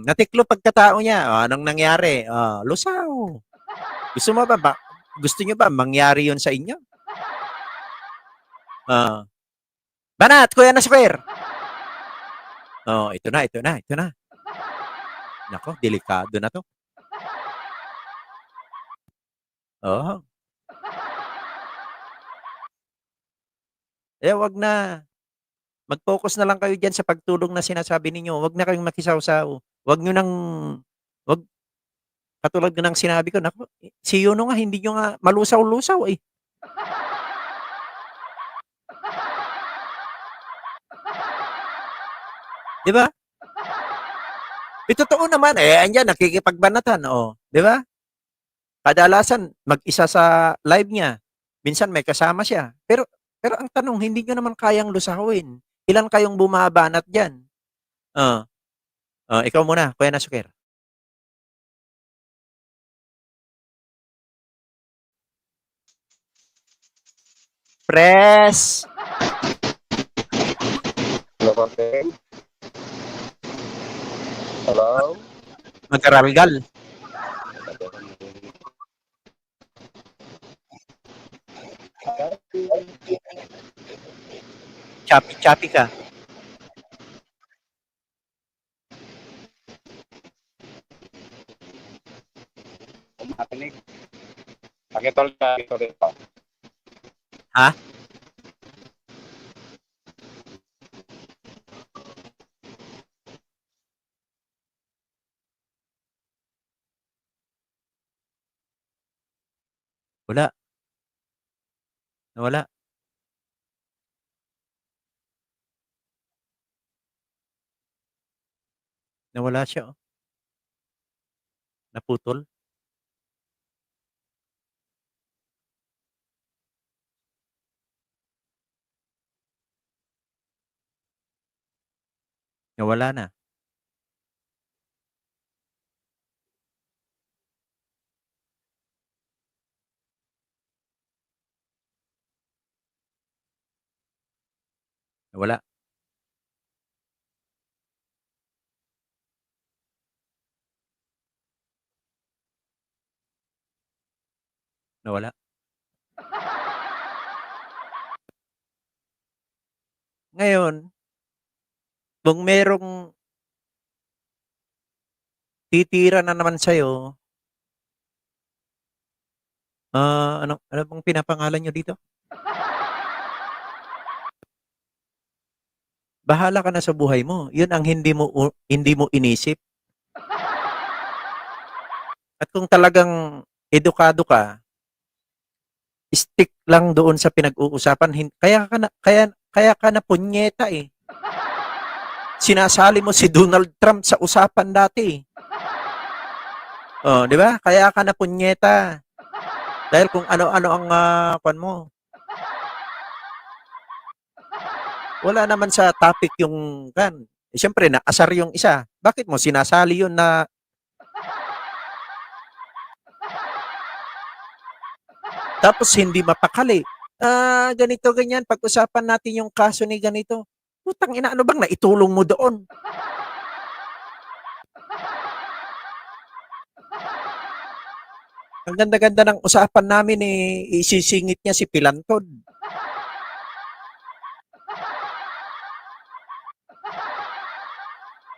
Natiklo pagkatao niya. Anong nangyari? Lusaw. Gusto mo ba, gusto niyo ba mangyari 'yon sa inyo? Banat, Kuya na Square. Ito na. Nako, delikado na 'to. Wag na. Mag-focus na lang kayo diyan sa pagtulong na sinasabi ninyo. Wag na kayong makisawsaw. Wag niyo nang wag katulad ng sinabi ko, nako, si Yuno nga hindi niyo nga malusaw-lusaw eh. Di ba? Totoo naman andyan nakikipagbanatan, di ba? Kadalasan mag-isa sa live niya. Minsan may kasama siya. Pero ang tanong, hindi niyo naman kayang lusawin. Ilan kayong bumabanat diyan? Ikaw muna, Kuya Nasuker. Press! Hello? Magkaralgal. Chapi-chapi ka. Makinig. Pakitol ka ito rito. Ha? Wala. Nawala. Nawala siya, oh. Naputol. Nawala na. Nawala. Nawala. Ngayon, kung merong titira na naman sa'yo, ano bang pinapangalan niyo dito? Bahala ka na sa buhay mo. 'Yun ang hindi mo inisip. At kung talagang edukado ka, stick lang doon sa pinag-uusapan. Kaya ka na punyeta, eh. Sinasali mo si Donald Trump sa usapan dati, eh. Oh, 'di ba? Kaya ka na punyeta. Dahil kung ano-ano ang kuwan mo. Wala naman sa topic yung kan. Eh, siyempre naasar yung isa. Bakit mo sinasali yun na tapos hindi mapakali? Ganito ganyan pag-usapan natin yung kaso ni ganito. Putang ina, ano bang naitulong mo doon? Ang ganda-ganda ng usapan namin, eh, isisingit niya si Pilantod.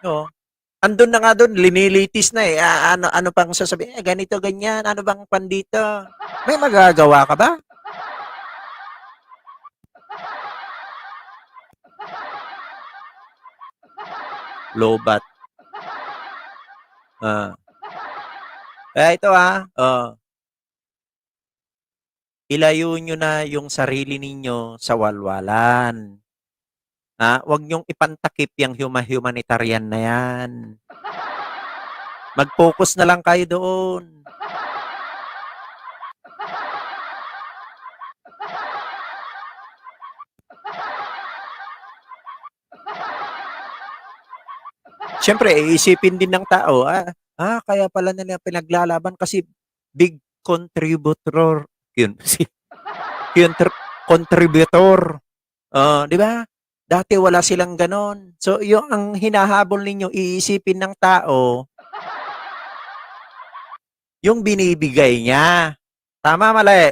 Oo. Andun na nga dun, linilitis na, eh. Ano pang sasabihin? Ganito, ganyan. Ano bang pandito? May magagawa ka ba? Lobat. Ah. Kaya ito, ilayo nyo na yung sarili ninyo sa walwalan. Huwag niyong ipantakip yung humanitarian na yan. Mag-focus na lang kayo doon. Siyempre, iisipin din ng tao, kaya pala nila pinaglalaban kasi big contributor. Yun, contributor. Di ba? Dati wala silang ganon. So, yung ang hinahabol ninyo, iisipin ng tao, yung binibigay niya. Tama, mali.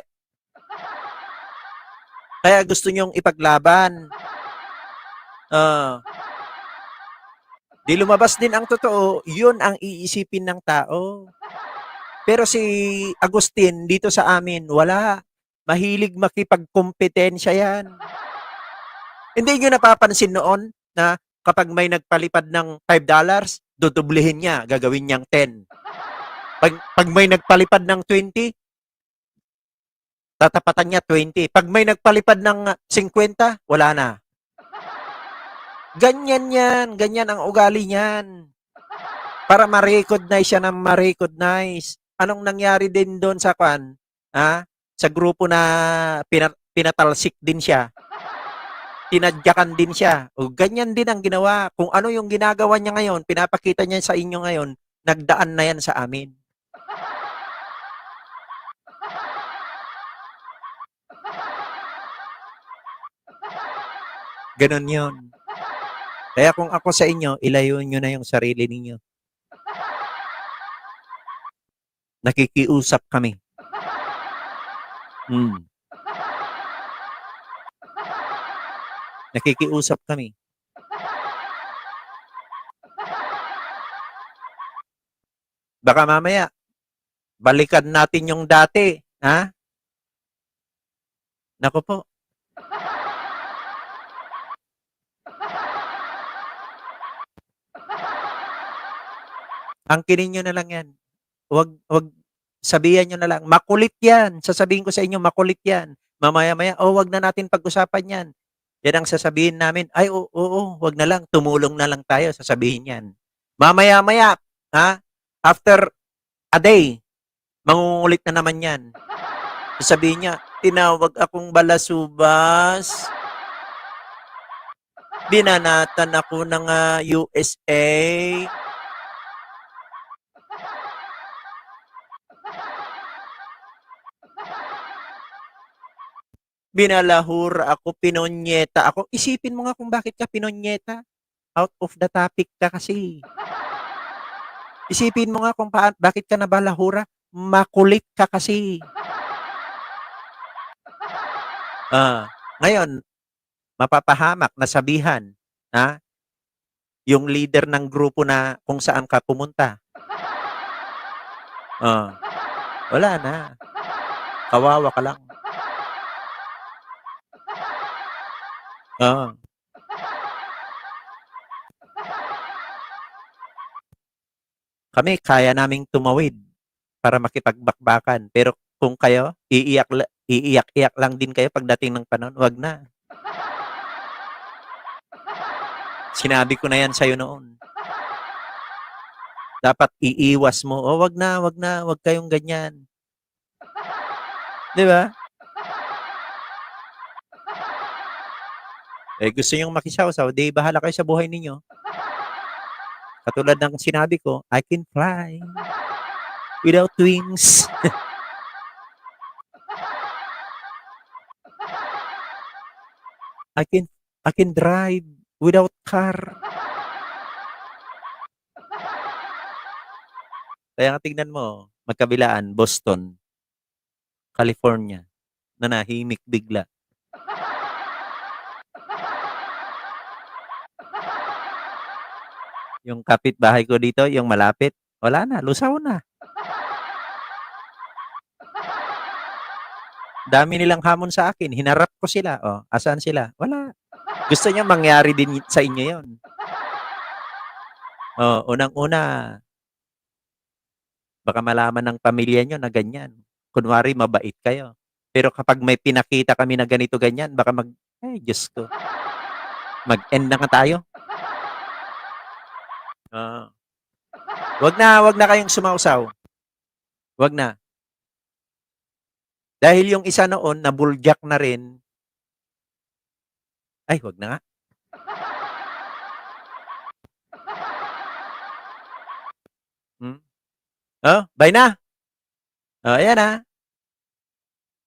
Kaya gusto nyong ipaglaban. Di lumabas din ang totoo, yun ang iisipin ng tao. Pero si Agustin, dito sa amin, wala. Mahilig makipagkompetensya yan. Hindi nyo napapansin noon na kapag may nagpalipad ng $5, dudublehin niya, gagawin niyang 10. Pag may nagpalipad ng 20, tatapatan niya 20. Pag may nagpalipad ng 50, wala na. Ganyan yan. Ganyan ang ugali niyan. Para ma-recognize siya ng ma-recognize. Anong nangyari din doon sa kan? Sa grupo na pinatalsik din siya. Tinadyakan din siya. O ganyan din ang ginawa. Kung ano yung ginagawa niya ngayon, pinapakita niya sa inyo ngayon, nagdaan na yan sa amin. Ganon yun. Kaya kung ako sa inyo, ilayo nyo na yung sarili ninyo. Nakikiusap kami. Nakikiusap kami. Baka mamaya, balikan natin yung dati. Naku po. Angkinin nyo na lang yan. Wag sabihan nyo na lang, makulit yan. Sasabihin ko sa inyo, makulit yan. Mamaya-maya, wag na natin pag-usapan yan. Yan ang sasabihin namin, ay, oo, wag na lang, tumulong na lang tayo, sasabihin yan. Mamaya-maya, ha? After a day, mangungulit na naman yan. Sasabihin niya, tinawag akong balasubas. Binanatan ako ng USA. Binalahura ako, pinonyeta ako. Isipin mo nga kung bakit ka pinonyeta. Out of the topic ka kasi. Isipin mo nga kung bakit ka nabalahura. Makulit ka kasi. Ngayon, mapapahamak, nasabihan, ha? Yung leader ng grupo na kung saan ka pumunta. Wala na. Kawawa ka lang. Kami, kaya naming tumawid para makipagbakbakan. Pero kung kayo, iiyak-iyak lang din kayo pagdating ng panahon, wag na. Sinabi ko na yan sa'yo noon. Dapat iiwas mo. Wag na, wag kayong ganyan. Di ba? Gusto nyong makisawsaw, di bahala kayo sa buhay ninyo. Katulad ng sinabi ko, I can fly without wings. I can drive without car. Kaya nga tignan mo, magkabilaan, Boston, California, na nahimik bigla. Yung kapitbahay ko dito, yung malapit, wala na, lusaw na. Dami nilang hamon sa akin, hinarap ko sila. Asan sila? Wala. Gusto niya mangyari din sa inyo yon. Unang-una, baka malaman ng pamilya nyo na ganyan. Kunwari, mabait kayo. Pero kapag may pinakita kami na ganito, ganyan, baka Diyos ko. Mag-end na nga tayo. Wag na kayong sumausaw. Wag na. Dahil yung isa noon, nabuljak na rin. Ay, wag na nga. Bye na. Ayan na.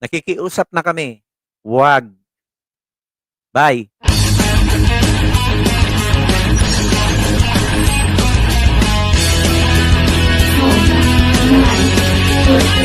Nakikiusap na kami. Wag. Bye. Oh,